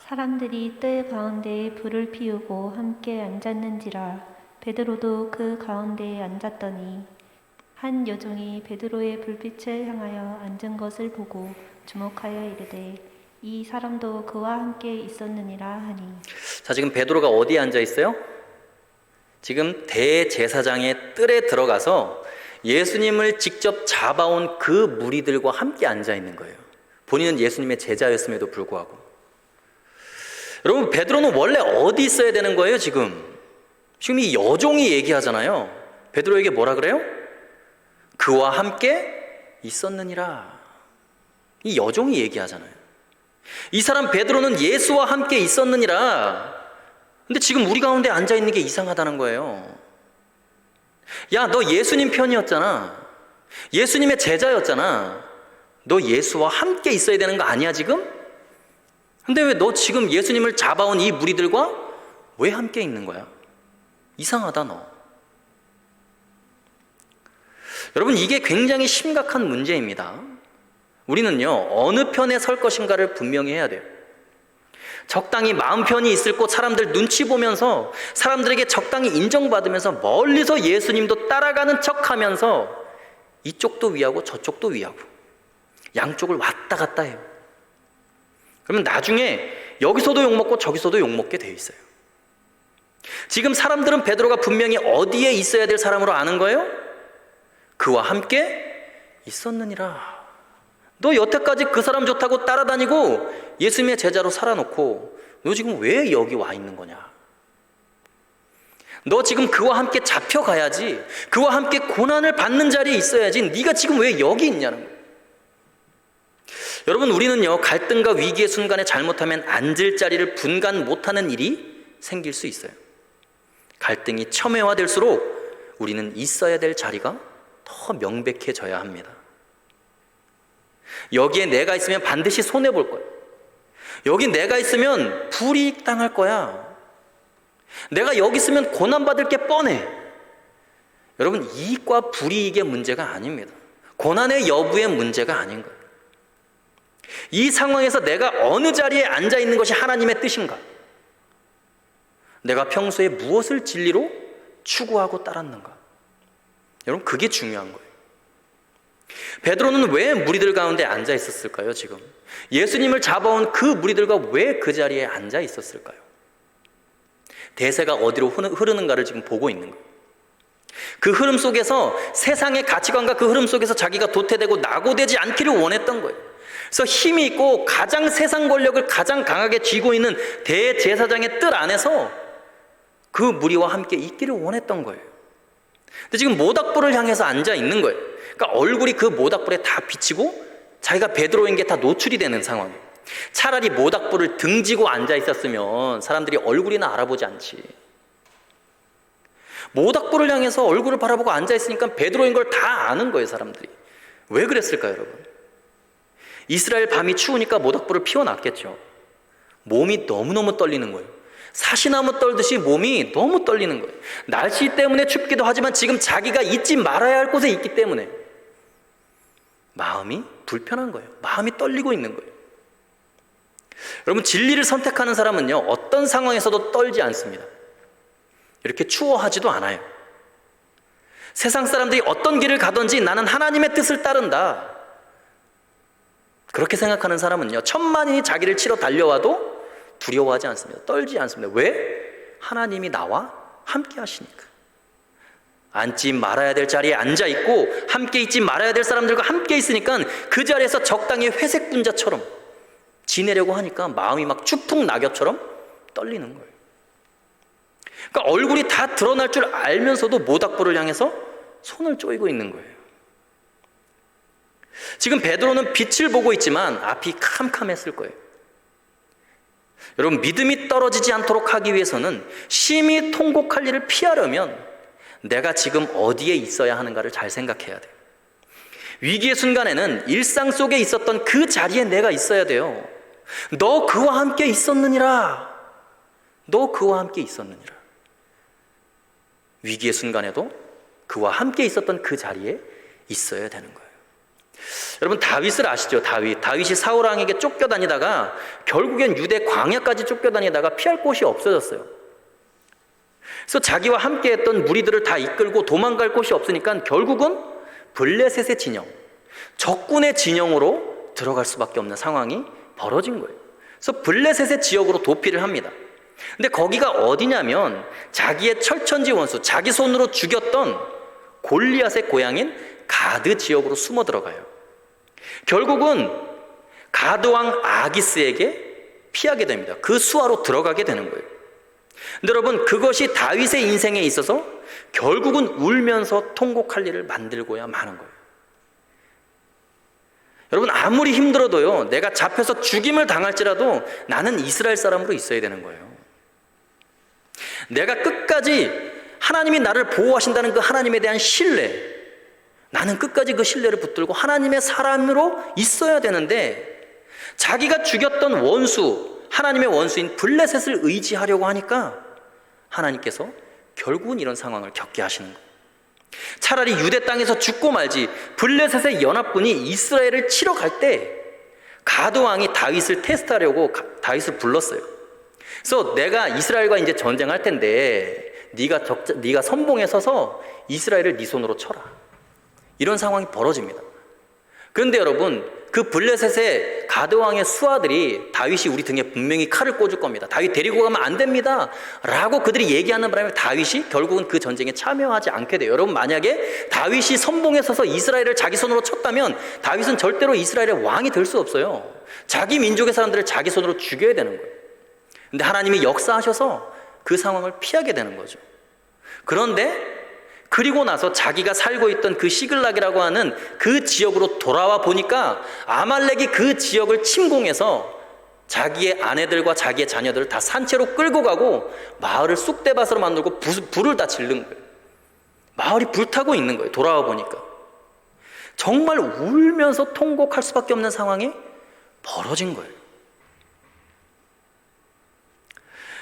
[SPEAKER 5] 사람들이 뜰 가운데에 불을 피우고 함께 앉았는지라 베드로도 그 가운데에 앉았더니 한 여종이 베드로의 불빛을 향하여 앉은 것을 보고 주목하여 이르되 이 사람도 그와 함께 있었느니라 하니.
[SPEAKER 4] 자, 지금 베드로가 어디에 앉아 있어요? 지금 대제사장의 뜰에 들어가서 예수님을 직접 잡아온 그 무리들과 함께 앉아 있는 거예요. 본인은 예수님의 제자였음에도 불구하고. 여러분, 베드로는 원래 어디 있어야 되는 거예요? 지금 이 여종이 얘기하잖아요. 베드로에게 뭐라 그래요? 그와 함께 있었느니라. 이 여종이 얘기하잖아요. 이 사람 베드로는 예수와 함께 있었느니라. 근데 지금 우리 가운데 앉아있는 게 이상하다는 거예요. 야, 너 예수님 편이었잖아. 예수님의 제자였잖아. 너 예수와 함께 있어야 되는 거 아니야 지금? 근데 왜 너 지금 예수님을 잡아온 이 무리들과 왜 함께 있는 거야? 이상하다 너. 여러분, 이게 굉장히 심각한 문제입니다. 우리는요, 어느 편에 설 것인가를 분명히 해야 돼요. 적당히 마음 편히 있을 곳, 사람들 눈치 보면서 사람들에게 적당히 인정받으면서 멀리서 예수님도 따라가는 척하면서 이쪽도 위하고 저쪽도 위하고 양쪽을 왔다 갔다 해요. 그러면 나중에 여기서도 욕먹고 저기서도 욕먹게 되어 있어요. 지금 사람들은 베드로가 분명히 어디에 있어야 될 사람으로 아는 거예요? 그와 함께 있었느니라. 너 여태까지 그 사람 좋다고 따라다니고 예수님의 제자로 살아놓고 너 지금 왜 여기 와 있는 거냐? 너 지금 그와 함께 잡혀가야지, 그와 함께 고난을 받는 자리에 있어야지, 네가 지금 왜 여기 있냐는 거예요. 여러분, 우리는요, 갈등과 위기의 순간에 잘못하면 앉을 자리를 분간 못하는 일이 생길 수 있어요. 갈등이 첨예화될수록 우리는 있어야 될 자리가 더 명백해져야 합니다. 여기에 내가 있으면 반드시 손해볼 거야. 여기 내가 있으면 불이익 당할 거야. 내가 여기 있으면 고난받을 게 뻔해. 여러분, 이익과 불이익의 문제가 아닙니다. 고난의 여부의 문제가 아닌 거예요. 이 상황에서 내가 어느 자리에 앉아 있는 것이 하나님의 뜻인가? 내가 평소에 무엇을 진리로 추구하고 따랐는가? 여러분, 그게 중요한 거예요. 베드로는 왜 무리들 가운데 앉아 있었을까요? 지금 예수님을 잡아온 그 무리들과 왜 그 자리에 앉아 있었을까요? 대세가 어디로 흐르는가를 지금 보고 있는 거예요. 그 흐름 속에서, 세상의 가치관과 그 흐름 속에서 자기가 도태되고 낙오되지 않기를 원했던 거예요. 그래서 힘이 있고 가장 세상 권력을 가장 강하게 쥐고 있는 대제사장의 뜰 안에서 그 무리와 함께 있기를 원했던 거예요. 근데 지금 모닥불을 향해서 앉아 있는 거예요. 그러니까 얼굴이 그 모닥불에 다 비치고 자기가 베드로인 게 다 노출이 되는 상황이에요. 차라리 모닥불을 등지고 앉아 있었으면 사람들이 얼굴이나 알아보지 않지. 모닥불을 향해서 얼굴을 바라보고 앉아 있으니까 베드로인 걸 다 아는 거예요, 사람들이. 왜 그랬을까요, 여러분? 이스라엘 밤이 추우니까 모닥불을 피워놨겠죠. 몸이 너무너무 떨리는 거예요. 사시나무 떨듯이 몸이 너무 떨리는 거예요. 날씨 때문에 춥기도 하지만 지금 자기가 있지 말아야 할 곳에 있기 때문에 마음이 불편한 거예요. 마음이 떨리고 있는 거예요. 여러분, 진리를 선택하는 사람은요, 어떤 상황에서도 떨지 않습니다. 이렇게 추워하지도 않아요. 세상 사람들이 어떤 길을 가든지 나는 하나님의 뜻을 따른다, 그렇게 생각하는 사람은요, 천만인이 자기를 치러 달려와도 두려워하지 않습니다. 떨지 않습니다. 왜? 하나님이 나와 함께 하시니까. 앉지 말아야 될 자리에 앉아 있고 함께 있지 말아야 될 사람들과 함께 있으니까 그 자리에서 적당히 회색 분자처럼 지내려고 하니까 마음이 막 추풍 낙엽처럼 떨리는 거예요. 그러니까 얼굴이 다 드러날 줄 알면서도 모닥불을 향해서 손을 쪼이고 있는 거예요. 지금 베드로는 빛을 보고 있지만 앞이 캄캄했을 거예요. 여러분, 믿음이 떨어지지 않도록 하기 위해서는 심히 통곡할 일을 피하려면 내가 지금 어디에 있어야 하는가를 잘 생각해야 돼요. 위기의 순간에는 일상 속에 있었던 그 자리에 내가 있어야 돼요. 너 그와 함께 있었느니라. 너 그와 함께 있었느니라. 위기의 순간에도 그와 함께 있었던 그 자리에 있어야 되는 거예요. 여러분, 다윗을 아시죠? 다윗이 사울 왕에게 쫓겨다니다가 결국엔 유대 광야까지 쫓겨다니다가 피할 곳이 없어졌어요. 그래서 자기와 함께했던 무리들을 다 이끌고 도망갈 곳이 없으니까 결국은 블레셋의 진영, 적군의 진영으로 들어갈 수밖에 없는 상황이 벌어진 거예요. 그래서 블레셋의 지역으로 도피를 합니다. 근데 거기가 어디냐면 자기의 철천지 원수, 자기 손으로 죽였던 골리앗의 고향인 가드 지역으로 숨어 들어가요. 결국은 가드 왕 아기스에게 피하게 됩니다. 그 수하로 들어가게 되는 거예요. 근데 여러분, 그것이 다윗의 인생에 있어서 결국은 울면서 통곡할 일을 만들고야 마는 거예요. 여러분, 아무리 힘들어도요, 내가 잡혀서 죽임을 당할지라도 나는 이스라엘 사람으로 있어야 되는 거예요. 내가 끝까지 하나님이 나를 보호하신다는 그 하나님에 대한 신뢰, 나는 끝까지 그 신뢰를 붙들고 하나님의 사람으로 있어야 되는데 자기가 죽였던 원수, 하나님의 원수인 블레셋을 의지하려고 하니까 하나님께서 결국은 이런 상황을 겪게 하시는 거예요. 차라리 유대 땅에서 죽고 말지, 블레셋의 연합군이 이스라엘을 치러 갈 때 가드 왕이 다윗을 테스트하려고 다윗을 불렀어요. 그래서 내가 이스라엘과 이제 전쟁할 텐데 네가 선봉에 서서 이스라엘을 네 손으로 쳐라. 이런 상황이 벌어집니다. 그런데 여러분, 그 블레셋의 가드왕의 수하들이 다윗이 우리 등에 분명히 칼을 꽂을 겁니다. 다윗 데리고 가면 안 됩니다 라고 그들이 얘기하는 바람에 다윗이 결국은 그 전쟁에 참여하지 않게 돼요. 여러분, 만약에 다윗이 선봉에 서서 이스라엘을 자기 손으로 쳤다면 다윗은 절대로 이스라엘의 왕이 될 수 없어요. 자기 민족의 사람들을 자기 손으로 죽여야 되는 거예요. 근데 하나님이 역사하셔서 그 상황을 피하게 되는 거죠. 그런데 그리고 나서 자기가 살고 있던 그 시글락이라고 하는 그 지역으로 돌아와 보니까 아말렉이 그 지역을 침공해서 자기의 아내들과 자기의 자녀들을 다 산채로 끌고 가고 마을을 쑥대밭으로 만들고 불을 다 질른 거예요. 마을이 불타고 있는 거예요. 돌아와 보니까 정말 울면서 통곡할 수밖에 없는 상황이 벌어진 거예요.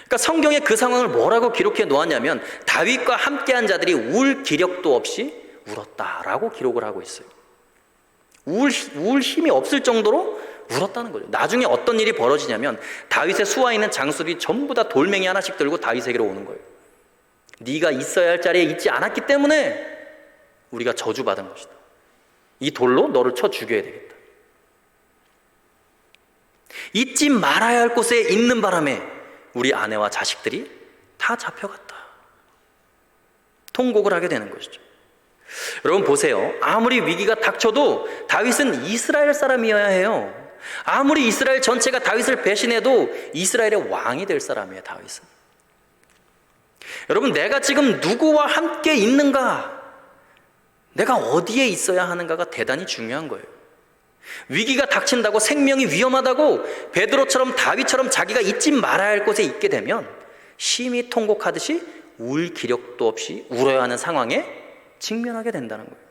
[SPEAKER 4] 그러니까 성경에 그 상황을 뭐라고 기록해 놓았냐면 다윗과 함께한 자들이 울 기력도 없이 울었다라고 기록을 하고 있어요. 울 힘이 없을 정도로 울었다는 거죠. 나중에 어떤 일이 벌어지냐면 다윗의 수하에 있는 장수들이 전부 다 돌멩이 하나씩 들고 다윗에게로 오는 거예요. 네가 있어야 할 자리에 있지 않았기 때문에 우리가 저주받은 것이다. 이 돌로 너를 쳐 죽여야 되겠다. 잊지 말아야 할 곳에 있는 바람에 우리 아내와 자식들이 다 잡혀갔다. 통곡을 하게 되는 것이죠. 여러분 보세요. 아무리 위기가 닥쳐도 다윗은 이스라엘 사람이어야 해요. 아무리 이스라엘 전체가 다윗을 배신해도 이스라엘의 왕이 될 사람이에요. 다윗은. 여러분, 내가 지금 누구와 함께 있는가, 내가 어디에 있어야 하는가가 대단히 중요한 거예요. 위기가 닥친다고, 생명이 위험하다고 베드로처럼 다윗처럼 자기가 잊지 말아야 할 곳에 있게 되면 심히 통곡하듯이 울 기력도 없이 울어야 하는 상황에 직면하게 된다는 거예요.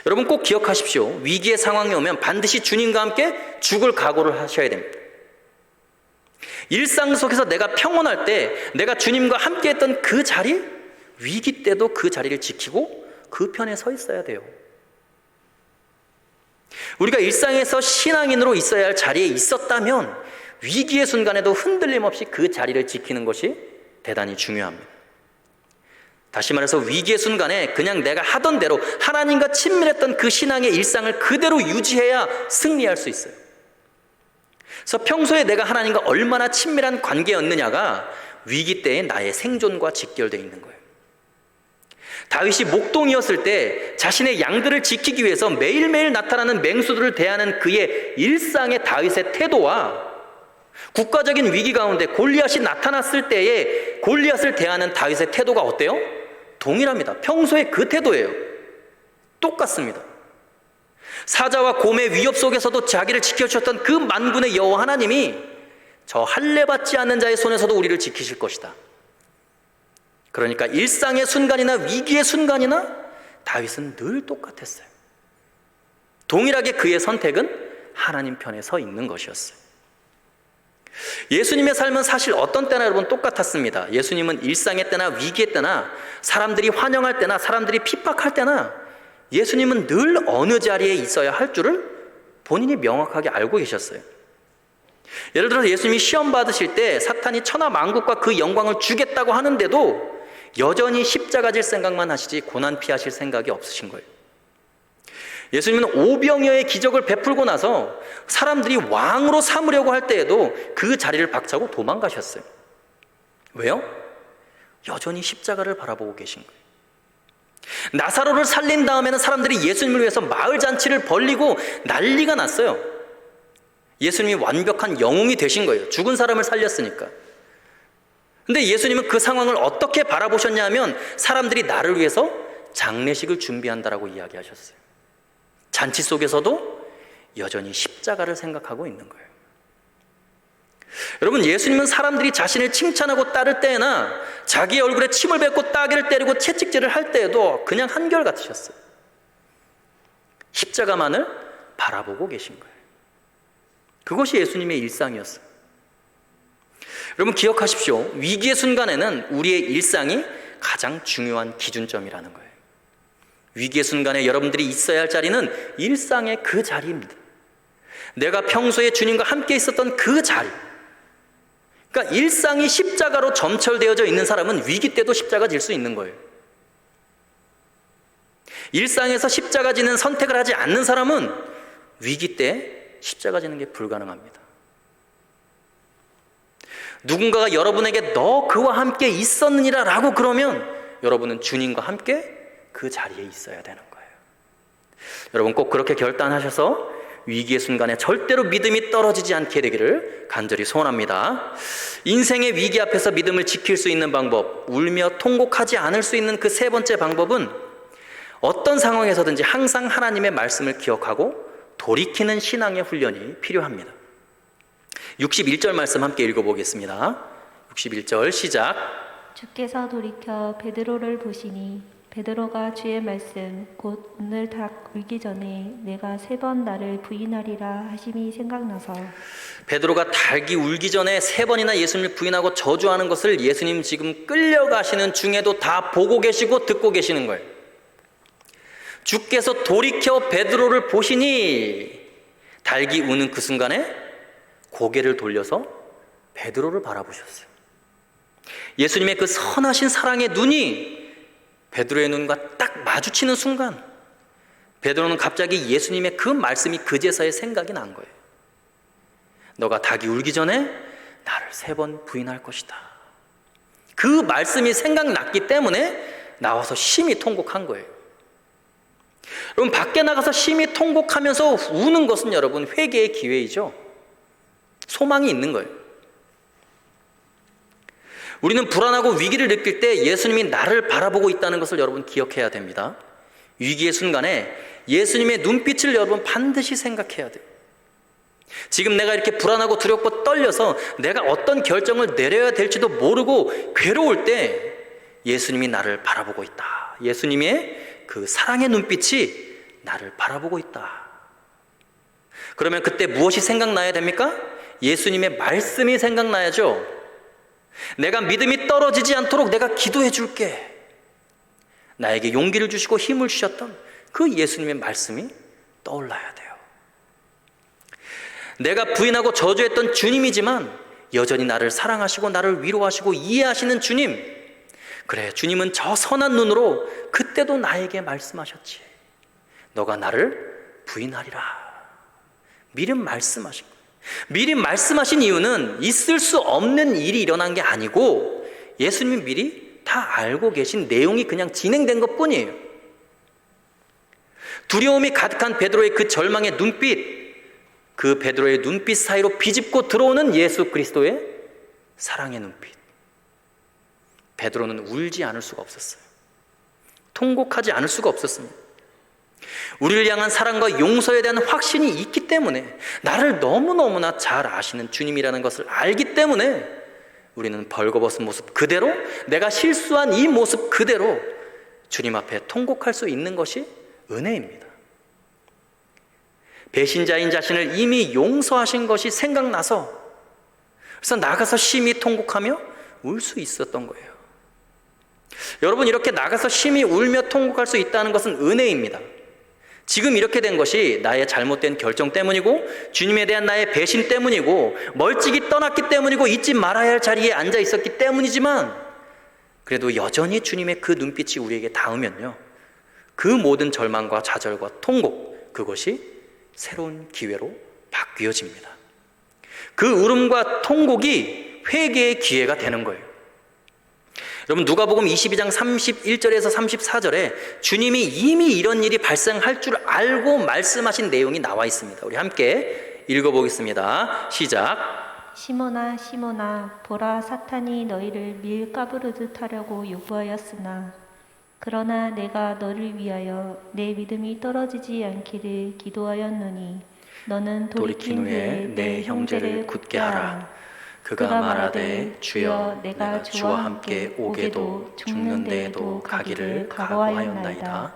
[SPEAKER 4] 여러분 꼭 기억하십시오. 위기의 상황이 오면 반드시 주님과 함께 죽을 각오를 하셔야 됩니다. 일상 속에서 내가 평온할 때, 내가 주님과 함께 했던 그 자리, 위기 때도 그 자리를 지키고 그 편에 서 있어야 돼요. 우리가 일상에서 신앙인으로 있어야 할 자리에 있었다면 위기의 순간에도 흔들림 없이 그 자리를 지키는 것이 대단히 중요합니다. 다시 말해서 위기의 순간에 그냥 내가 하던 대로 하나님과 친밀했던 그 신앙의 일상을 그대로 유지해야 승리할 수 있어요. 그래서 평소에 내가 하나님과 얼마나 친밀한 관계였느냐가 위기 때의 나의 생존과 직결되어 있는 거예요. 다윗이 목동이었을 때 자신의 양들을 지키기 위해서 매일매일 나타나는 맹수들을 대하는 그의 일상의 다윗의 태도와 국가적인 위기 가운데 골리앗이 나타났을 때에 골리앗을 대하는 다윗의 태도가 어때요? 동일합니다. 평소에 그 태도예요. 똑같습니다. 사자와 곰의 위협 속에서도 자기를 지켜주셨던 그 만군의 여호와 하나님이 저 할례받지 않는 자의 손에서도 우리를 지키실 것이다. 그러니까 일상의 순간이나 위기의 순간이나 다윗은 늘 똑같았어요. 동일하게 그의 선택은 하나님 편에 서 있는 것이었어요. 예수님의 삶은 사실 어떤 때나 여러분 똑같았습니다. 예수님은 일상의 때나 위기의 때나 사람들이 환영할 때나 사람들이 핍박할 때나 예수님은 늘 어느 자리에 있어야 할 줄을 본인이 명확하게 알고 계셨어요. 예를 들어서 예수님이 시험 받으실 때 사탄이 천하 만국과 그 영광을 주겠다고 하는데도 여전히 십자가 질 생각만 하시지 고난 피하실 생각이 없으신 거예요. 예수님은 오병이어의 기적을 베풀고 나서 사람들이 왕으로 삼으려고 할 때에도 그 자리를 박차고 도망가셨어요. 왜요? 여전히 십자가를 바라보고 계신 거예요. 나사로를 살린 다음에는 사람들이 예수님을 위해서 마을 잔치를 벌리고 난리가 났어요. 예수님이 완벽한 영웅이 되신 거예요. 죽은 사람을 살렸으니까. 근데 예수님은 그 상황을 어떻게 바라보셨냐 하면 사람들이 나를 위해서 장례식을 준비한다라고 이야기하셨어요. 잔치 속에서도 여전히 십자가를 생각하고 있는 거예요. 여러분, 예수님은 사람들이 자신을 칭찬하고 따를 때나 자기의 얼굴에 침을 뱉고 따귀를 때리고 채찍질을 할 때에도 그냥 한결같으셨어요. 십자가만을 바라보고 계신 거예요. 그것이 예수님의 일상이었어요. 여러분 기억하십시오. 위기의 순간에는 우리의 일상이 가장 중요한 기준점이라는 거예요. 위기의 순간에 여러분들이 있어야 할 자리는 일상의 그 자리입니다. 내가 평소에 주님과 함께 있었던 그 자리. 그러니까 일상이 십자가로 점철되어져 있는 사람은 위기 때도 십자가 질 수 있는 거예요. 일상에서 십자가 지는 선택을 하지 않는 사람은 위기 때 십자가 지는 게 불가능합니다. 누군가가 여러분에게 너 그와 함께 있었느니라 라고 그러면 여러분은 주님과 함께 그 자리에 있어야 되는 거예요. 여러분 꼭 그렇게 결단하셔서 위기의 순간에 절대로 믿음이 떨어지지 않게 되기를 간절히 소원합니다. 인생의 위기 앞에서 믿음을 지킬 수 있는 방법, 울며 통곡하지 않을 수 있는 그 세 번째 방법은 어떤 상황에서든지 항상 하나님의 말씀을 기억하고 돌이키는 신앙의 훈련이 필요합니다. 61절 말씀 함께 읽어보겠습니다. 61절 시작.
[SPEAKER 5] 주께서 돌이켜 베드로를 보시니 베드로가 주의 말씀 곧 오늘 닭 울기 전에 내가 3번 나를 부인하리라 하심이 생각나서
[SPEAKER 4] 베드로가 닭이 울기 전에 3번이나 예수님을 부인하고 저주하는 것을 예수님 지금 끌려가시는 중에도 다 보고 계시고 듣고 계시는 거예요. 주께서 돌이켜 베드로를 보시니 닭이 우는 그 순간에 고개를 돌려서 베드로를 바라보셨어요. 예수님의 그 선하신 사랑의 눈이 베드로의 눈과 딱 마주치는 순간 베드로는 갑자기 예수님의 그 말씀이 그제서야 생각이 난 거예요. 너가 닭이 울기 전에 나를 3번 부인할 것이다. 그 말씀이 생각났기 때문에 나와서 심히 통곡한 거예요. 여러분 밖에 나가서 심히 통곡하면서 우는 것은 여러분 회개의 기회이죠. 소망이 있는 거예요. 우리는 불안하고 위기를 느낄 때 예수님이 나를 바라보고 있다는 것을 여러분 기억해야 됩니다. 위기의 순간에 예수님의 눈빛을 여러분 반드시 생각해야 돼요. 지금 내가 이렇게 불안하고 두렵고 떨려서 내가 어떤 결정을 내려야 될지도 모르고 괴로울 때 예수님이 나를 바라보고 있다. 예수님의 그 사랑의 눈빛이 나를 바라보고 있다. 그러면 그때 무엇이 생각나야 됩니까? 예수님의 말씀이 생각나야죠. 내가 믿음이 떨어지지 않도록 내가 기도해 줄게. 나에게 용기를 주시고 힘을 주셨던 그 예수님의 말씀이 떠올라야 돼요. 내가 부인하고 저주했던 주님이지만 여전히 나를 사랑하시고 나를 위로하시고 이해하시는 주님. 그래, 주님은 저 선한 눈으로 그때도 나에게 말씀하셨지. 너가 나를 부인하리라. 미리 말씀하신 거예요. 미리 말씀하신 이유는 있을 수 없는 일이 일어난 게 아니고 예수님이 미리 다 알고 계신 내용이 그냥 진행된 것뿐이에요. 두려움이 가득한 베드로의 그 절망의 눈빛, 그 베드로의 눈빛 사이로 비집고 들어오는 예수 그리스도의 사랑의 눈빛. 베드로는 울지 않을 수가 없었어요. 통곡하지 않을 수가 없었습니다. 우리를 향한 사랑과 용서에 대한 확신이 있기 때문에, 나를 너무너무나 잘 아시는 주님이라는 것을 알기 때문에 우리는 벌거벗은 모습 그대로, 내가 실수한 이 모습 그대로 주님 앞에 통곡할 수 있는 것이 은혜입니다. 배신자인 자신을 이미 용서하신 것이 생각나서 그래서 나가서 심히 통곡하며 울 수 있었던 거예요. 여러분, 이렇게 나가서 심히 울며 통곡할 수 있다는 것은 은혜입니다. 지금 이렇게 된 것이 나의 잘못된 결정 때문이고 주님에 대한 나의 배신 때문이고 멀찍이 떠났기 때문이고 잊지 말아야 할 자리에 앉아 있었기 때문이지만, 그래도 여전히 주님의 그 눈빛이 우리에게 닿으면요, 그 모든 절망과 좌절과 통곡, 그것이 새로운 기회로 바뀌어집니다. 그 울음과 통곡이 회개의 기회가 되는 거예요. 여러분, 누가복음 22장 31절에서 34절에 주님이 이미 이런 일이 발생할 줄 알고 말씀하신 내용이 나와 있습니다. 우리 함께 읽어보겠습니다. 시작.
[SPEAKER 5] 시몬아 시몬아 보라, 사탄이 너희를 밀 까부르듯 하려고 요구하였으나 그러나 내가 너를 위하여 내 믿음이 떨어지지 않기를 기도하였노니 너는 돌이킨 후에 내 형제를 굳게 하라. 그가 말하되 주여 내가 주와 함께 오게도 죽는 데에도 가기를 각오하였나이다.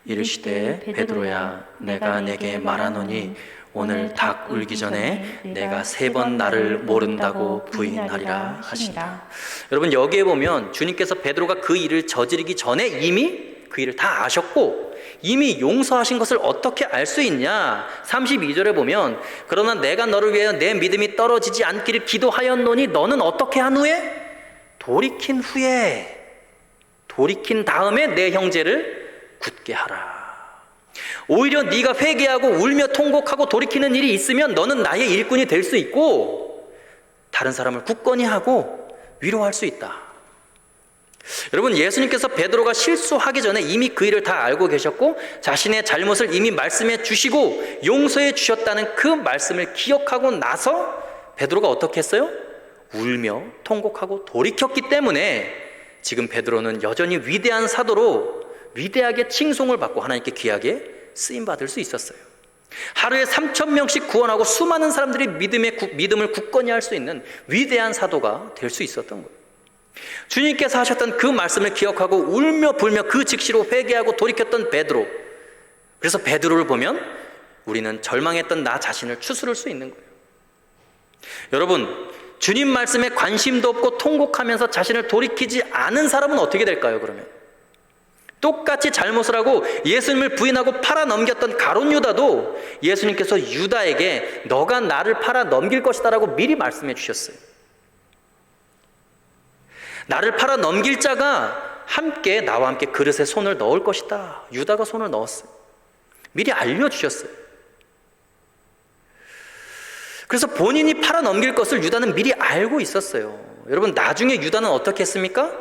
[SPEAKER 5] 이르시되 베드로야 내가 내게 말하노니 오늘 닭 울기 전에 내가 3번 나를 모른다고 부인하리라 하시니라.
[SPEAKER 4] 여러분, 여기에 보면 주님께서 베드로가 그 일을 저지르기 전에 이미 그 일을 다 아셨고 이미 용서하신 것을 어떻게 알 수 있냐? 32절에 보면 그러나 내가 너를 위하여 내 믿음이 떨어지지 않기를 기도하였노니 너는 어떻게 한 후에? 돌이킨 후에, 돌이킨 다음에 내 형제를 굳게 하라. 오히려 네가 회개하고 울며 통곡하고 돌이키는 일이 있으면 너는 나의 일꾼이 될 수 있고 다른 사람을 굳건히 하고 위로할 수 있다. 여러분, 예수님께서 베드로가 실수하기 전에 이미 그 일을 다 알고 계셨고 자신의 잘못을 이미 말씀해 주시고 용서해 주셨다는 그 말씀을 기억하고 나서 베드로가 어떻게 했어요? 울며 통곡하고 돌이켰기 때문에 지금 베드로는 여전히 위대한 사도로 위대하게 칭송을 받고 하나님께 귀하게 쓰임받을 수 있었어요. 하루에 3,000명씩 구원하고 수많은 사람들이 믿음을 굳건히 할 수 있는 위대한 사도가 될 수 있었던 거예요. 주님께서 하셨던 그 말씀을 기억하고 울며 불며 그 즉시로 회개하고 돌이켰던 베드로. 그래서 베드로를 보면 우리는 절망했던 나 자신을 추스를 수 있는 거예요. 여러분, 주님 말씀에 관심도 없고 통곡하면서 자신을 돌이키지 않은 사람은 어떻게 될까요? 그러면 똑같이 잘못을 하고 예수님을 부인하고 팔아 넘겼던 가룟 유다도 예수님께서 유다에게 너가 나를 팔아 넘길 것이다 라고 미리 말씀해 주셨어요. 나를 팔아 넘길 자가 함께 나와 함께 그릇에 손을 넣을 것이다. 유다가 손을 넣었어요. 미리 알려주셨어요. 그래서 본인이 팔아 넘길 것을 유다는 미리 알고 있었어요. 여러분, 나중에 유다는 어떻게 했습니까?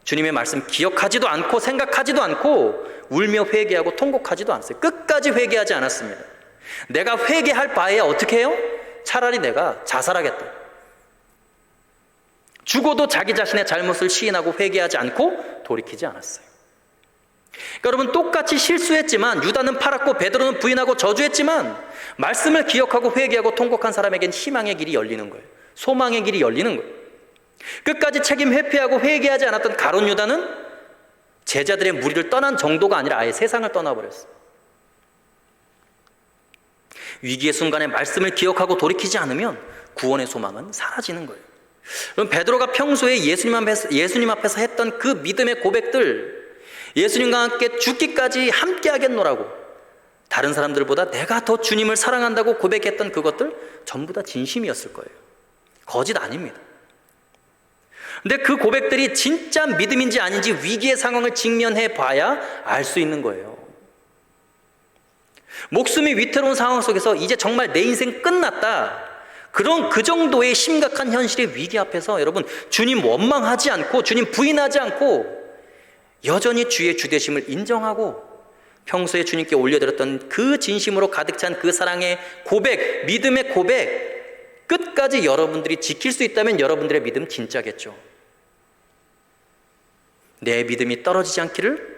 [SPEAKER 4] 주님의 말씀 기억하지도 않고 생각하지도 않고 울며 회개하고 통곡하지도 않았어요. 끝까지 회개하지 않았습니다. 내가 회개할 바에 어떻게 해요? 차라리 내가 자살하겠다. 죽어도 자기 자신의 잘못을 시인하고 회개하지 않고 돌이키지 않았어요. 그러니까 여러분, 똑같이 실수했지만 유다는 팔았고 베드로는 부인하고 저주했지만 말씀을 기억하고 회개하고 통곡한 사람에겐 희망의 길이 열리는 거예요. 소망의 길이 열리는 거예요. 끝까지 책임 회피하고 회개하지 않았던 가룟 유다는 제자들의 무리를 떠난 정도가 아니라 아예 세상을 떠나버렸어요. 위기의 순간에 말씀을 기억하고 돌이키지 않으면 구원의 소망은 사라지는 거예요. 그럼 베드로가 평소에 예수님 앞에서 했던 그 믿음의 고백들, 예수님과 함께 죽기까지 함께 하겠노라고 다른 사람들보다 내가 더 주님을 사랑한다고 고백했던 그것들 전부 다 진심이었을 거예요. 거짓 아닙니다. 근데 그 고백들이 진짜 믿음인지 아닌지 위기의 상황을 직면해 봐야 알 수 있는 거예요. 목숨이 위태로운 상황 속에서 이제 정말 내 인생 끝났다, 그런 그 정도의 심각한 현실의 위기 앞에서 여러분, 주님 원망하지 않고 주님 부인하지 않고 여전히 주의 주되심을 인정하고 평소에 주님께 올려드렸던 그 진심으로 가득 찬 그 사랑의 고백, 믿음의 고백 끝까지 여러분들이 지킬 수 있다면 여러분들의 믿음 진짜겠죠. 내 믿음이 떨어지지 않기를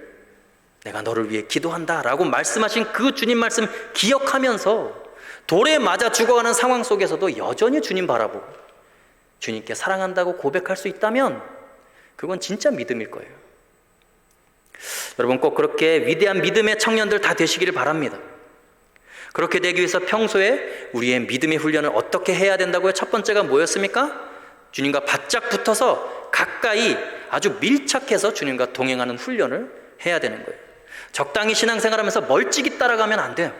[SPEAKER 4] 내가 너를 위해 기도한다 라고 말씀하신 그 주님 말씀 기억하면서 돌에 맞아 죽어가는 상황 속에서도 여전히 주님 바라보고 주님께 사랑한다고 고백할 수 있다면 그건 진짜 믿음일 거예요. 여러분, 꼭 그렇게 위대한 믿음의 청년들 다 되시기를 바랍니다. 그렇게 되기 위해서 평소에 우리의 믿음의 훈련을 어떻게 해야 된다고요? 첫 번째가 뭐였습니까? 주님과 바짝 붙어서 가까이 아주 밀착해서 주님과 동행하는 훈련을 해야 되는 거예요. 적당히 신앙생활하면서 멀찍이 따라가면 안 돼요.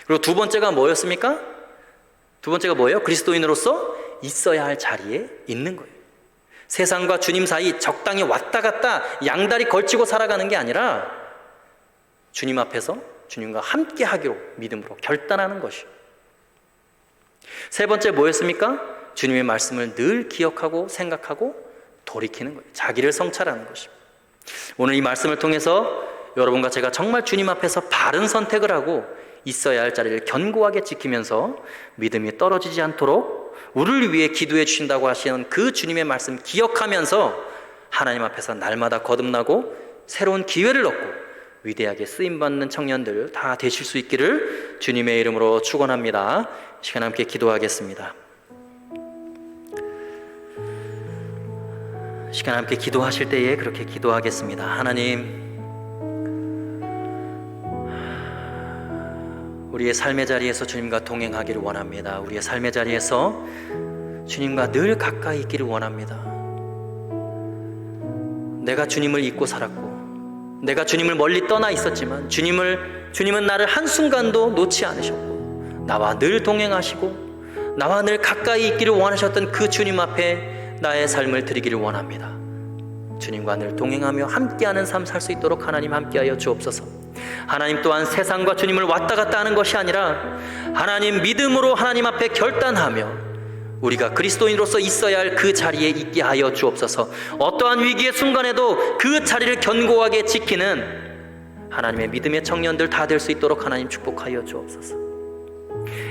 [SPEAKER 4] 그리고 두 번째가 뭐였습니까? 두 번째가 뭐예요? 그리스도인으로서 있어야 할 자리에 있는 거예요. 세상과 주님 사이 적당히 왔다 갔다 양다리 걸치고 살아가는 게 아니라 주님 앞에서 주님과 함께 하기로 믿음으로 결단하는 것이요. 세 번째 뭐였습니까? 주님의 말씀을 늘 기억하고 생각하고 돌이키는 거예요. 자기를 성찰하는 것입니다. 오늘 이 말씀을 통해서 여러분과 제가 정말 주님 앞에서 바른 선택을 하고 있어야 할 자리를 견고하게 지키면서 믿음이 떨어지지 않도록 우리를 위해 기도해 주신다고 하시는 그 주님의 말씀 기억하면서 하나님 앞에서 날마다 거듭나고 새로운 기회를 얻고 위대하게 쓰임받는 청년들 다 되실 수 있기를 주님의 이름으로 축원합니다. 시간 함께 기도하겠습니다. 시간 함께 기도하실 때에 그렇게 기도하겠습니다. 하나님, 우리의 삶의 자리에서 주님과 동행하기를 원합니다. 우리의 삶의 자리에서 주님과 늘 가까이 있기를 원합니다. 내가 주님을 잊고 살았고 내가 주님을 멀리 떠나 있었지만 주님은 나를 한순간도 놓지 않으셨고 나와 늘 동행하시고 나와 늘 가까이 있기를 원하셨던 그 주님 앞에 나의 삶을 드리기를 원합니다. 주님과 늘 동행하며 함께하는 삶 살 수 있도록 하나님 함께하여 주옵소서. 하나님 또한 세상과 주님을 왔다 갔다 하는 것이 아니라 하나님 믿음으로 하나님 앞에 결단하며 우리가 그리스도인으로서 있어야 할 그 자리에 있게 하여 주옵소서. 어떠한 위기의 순간에도 그 자리를 견고하게 지키는 하나님의 믿음의 청년들 다 될 수 있도록 하나님 축복하여 주옵소서.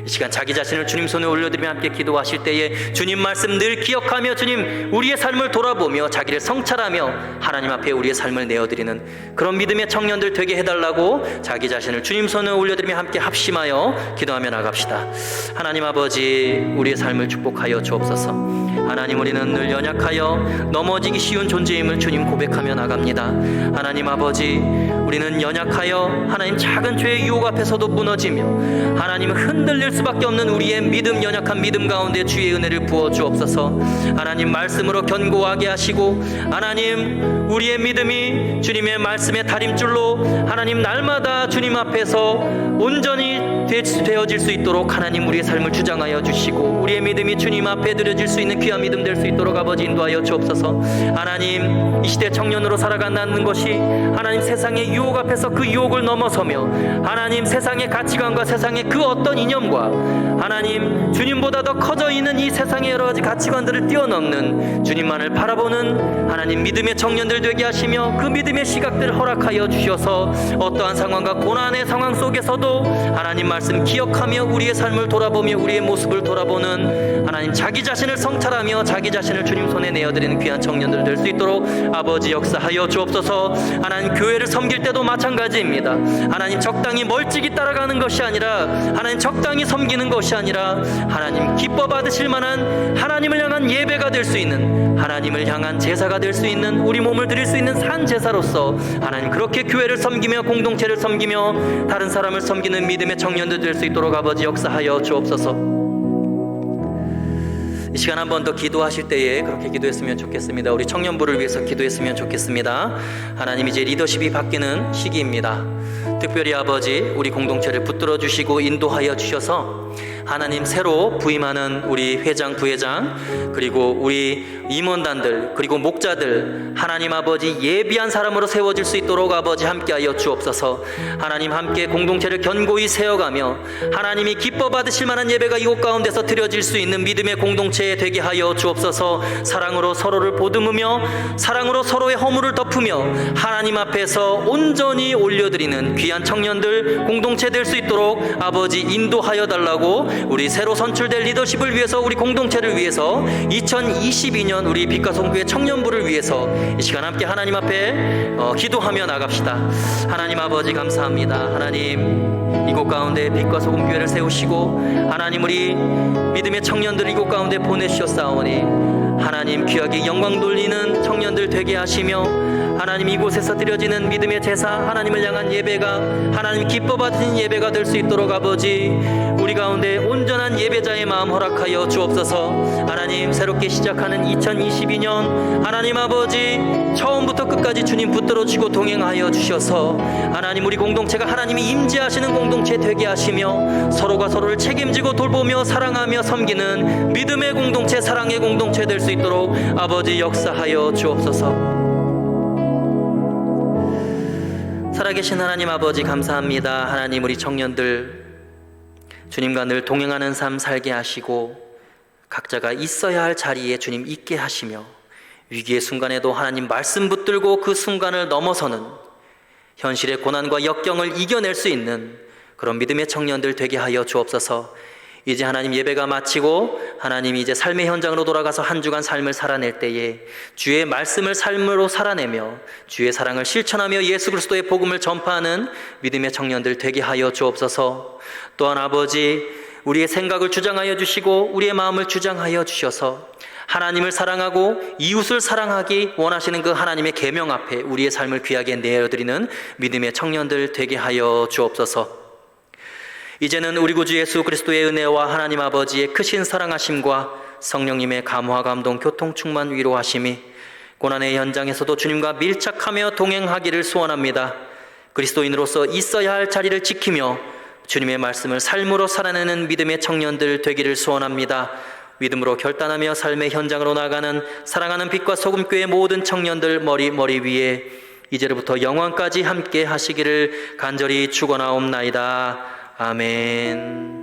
[SPEAKER 4] 이 시간 자기 자신을 주님 손에 올려드리며 함께 기도하실 때에 주님 말씀 늘 기억하며 주님 우리의 삶을 돌아보며 자기를 성찰하며 하나님 앞에 우리의 삶을 내어드리는 그런 믿음의 청년들 되게 해달라고 자기 자신을 주님 손에 올려드리며 함께 합심하여 기도하며 나갑시다. 하나님 아버지, 우리의 삶을 축복하여 주옵소서. 하나님, 우리는 늘 연약하여 넘어지기 쉬운 존재임을 주님 고백하며 나갑니다. 하나님 아버지, 우리는 연약하여 하나님 작은 죄의 유혹 앞에서도 무너지며 하나님은 흔들릴 수밖에 없는 우리의 믿음, 연약한 믿음 가운데 주의 은혜를 부어 주옵소서. 하나님 말씀으로 견고하게 하시고 하나님 우리의 믿음이 주님의 말씀의 다림줄로 하나님 날마다 주님 앞에서 온전히 되어질 수 있도록 하나님 우리의 삶을 주장하여 주시고 우리의 믿음이 주님 앞에 드려질 수 있는 귀한 믿음 될 수 있도록 아버지 인도하여 주옵소서. 하나님, 이 시대 청년으로 살아간다는 것이 하나님 세상의 유혹 앞에서 그 유혹을 넘어서며 하나님 세상의 가치관과 세상의 그 어떤 이념과 하나님 주님보다 더 커져 있는 이 세상의 여러 가지 가치관들을 뛰어넘는 주님만을 바라보는 하나님 믿음의 청년들 되게 하시며 그 믿음의 시각들을 허락하여 주셔서 어떠한 상황과 고난의 상황 속에서도 하나님 말씀 기억하며 우리의 삶을 돌아보며 우리의 모습을 돌아보는 하나님 자기 자신을 성찰하며 자기 자신을 주님 손에 내어드리는 귀한 청년들 될 수 있도록 아버지 역사하여 주옵소서. 하나님 교회를 섬길 때도 마찬가지입니다. 하나님 적당히 멀찍이 따라가는 것이 아니라 하나님 적당히 섬기는 것이 아니라 하나님 기뻐 받으실 만한 하나님을 향한 예배가 될 수 있는 하나님을 향한 제사가 될 수 있는 우리 몸을 드릴 수 있는 산 제사로서 하나님 그렇게 교회를 섬기며 공동체를 섬기며 다른 사람을 섬기는 믿음의 청년들 될 수 있도록 아버지 역사하여 주옵소서. 이 시간 한 번 더 기도하실 때에 그렇게 기도했으면 좋겠습니다. 우리 청년부를 위해서 기도했으면 좋겠습니다. 하나님, 이제 리더십이 바뀌는 시기입니다. 특별히 아버지 우리 공동체를 붙들어 주시고 인도하여 주셔서 하나님 새로 부임하는 우리 회장, 부회장 그리고 우리 임원단들 그리고 목자들 하나님 아버지 예비한 사람으로 세워질 수 있도록 아버지 함께하여 주옵소서. 하나님 함께 공동체를 견고히 세워가며 하나님이 기뻐 받으실 만한 예배가 이곳 가운데서 드려질 수 있는 믿음의 공동체 되게 하여 주옵소서. 사랑으로 서로를 보듬으며 사랑으로 서로의 허물을 덮으며 하나님 앞에서 온전히 올려드리는 귀한 청년들 공동체 될 수 있도록 아버지 인도하여 달라고 우리 새로 선출될 리더십을 위해서 우리 공동체를 위해서 2022년 우리 빛과 송교회 청년부를 위해서 이 시간 함께 하나님 앞에 기도하며 나갑시다. 하나님 아버지 감사합니다. 하나님 이곳 가운데 빛과 소금교회를 세우시고 하나님 우리 믿음의 청년들 이곳 가운데 보내주셨사오니 하나님 귀하게 영광 돌리는 청년들 되게 하시며 하나님 이곳에서 드려지는 믿음의 제사 하나님을 향한 예배가 하나님 기뻐 받으신 예배가 될 수 있도록 아버지 우리 가운데 온전한 예배자의 마음 허락하여 주옵소서. 하나님 새롭게 시작하는 2022년 하나님 아버지 처음부터 끝까지 주님 붙들어 주시고 동행하여 주셔서 하나님 우리 공동체가 하나님이 임재하시는 공동체 되게 하시며 서로가 서로를 책임지고 돌보며 사랑하며 섬기는 믿음의 공동체, 사랑의 공동체 될 수 있도록 아버지 역사하여 주옵소서. 살아계신 하나님 아버지 감사합니다. 하나님 우리 청년들 주님과 늘 동행하는 삶 살게 하시고 각자가 있어야 할 자리에 주님 있게 하시며 위기의 순간에도 하나님 말씀 붙들고 그 순간을 넘어서는 현실의 고난과 역경을 이겨낼 수 있는 그런 믿음의 청년들 되게 하여 주옵소서. 이제 하나님 예배가 마치고 하나님이 이제 삶의 현장으로 돌아가서 한 주간 삶을 살아낼 때에 주의 말씀을 삶으로 살아내며 주의 사랑을 실천하며 예수 그리스도의 복음을 전파하는 믿음의 청년들 되게 하여 주옵소서. 또한 아버지 우리의 생각을 주장하여 주시고 우리의 마음을 주장하여 주셔서 하나님을 사랑하고 이웃을 사랑하기 원하시는 그 하나님의 계명 앞에 우리의 삶을 귀하게 내어드리는 믿음의 청년들 되게 하여 주옵소서. 이제는 우리 구주 예수 그리스도의 은혜와 하나님 아버지의 크신 사랑하심과 성령님의 감화 감동 교통 충만 위로하심이 고난의 현장에서도 주님과 밀착하며 동행하기를 소원합니다. 그리스도인으로서 있어야 할 자리를 지키며 주님의 말씀을 삶으로 살아내는 믿음의 청년들 되기를 소원합니다. 믿음으로 결단하며 삶의 현장으로 나가는 사랑하는 빛과 소금교회 모든 청년들 머리 위에 이제로부터 영원까지 함께 하시기를 간절히 축원하옵나이다. 아멘.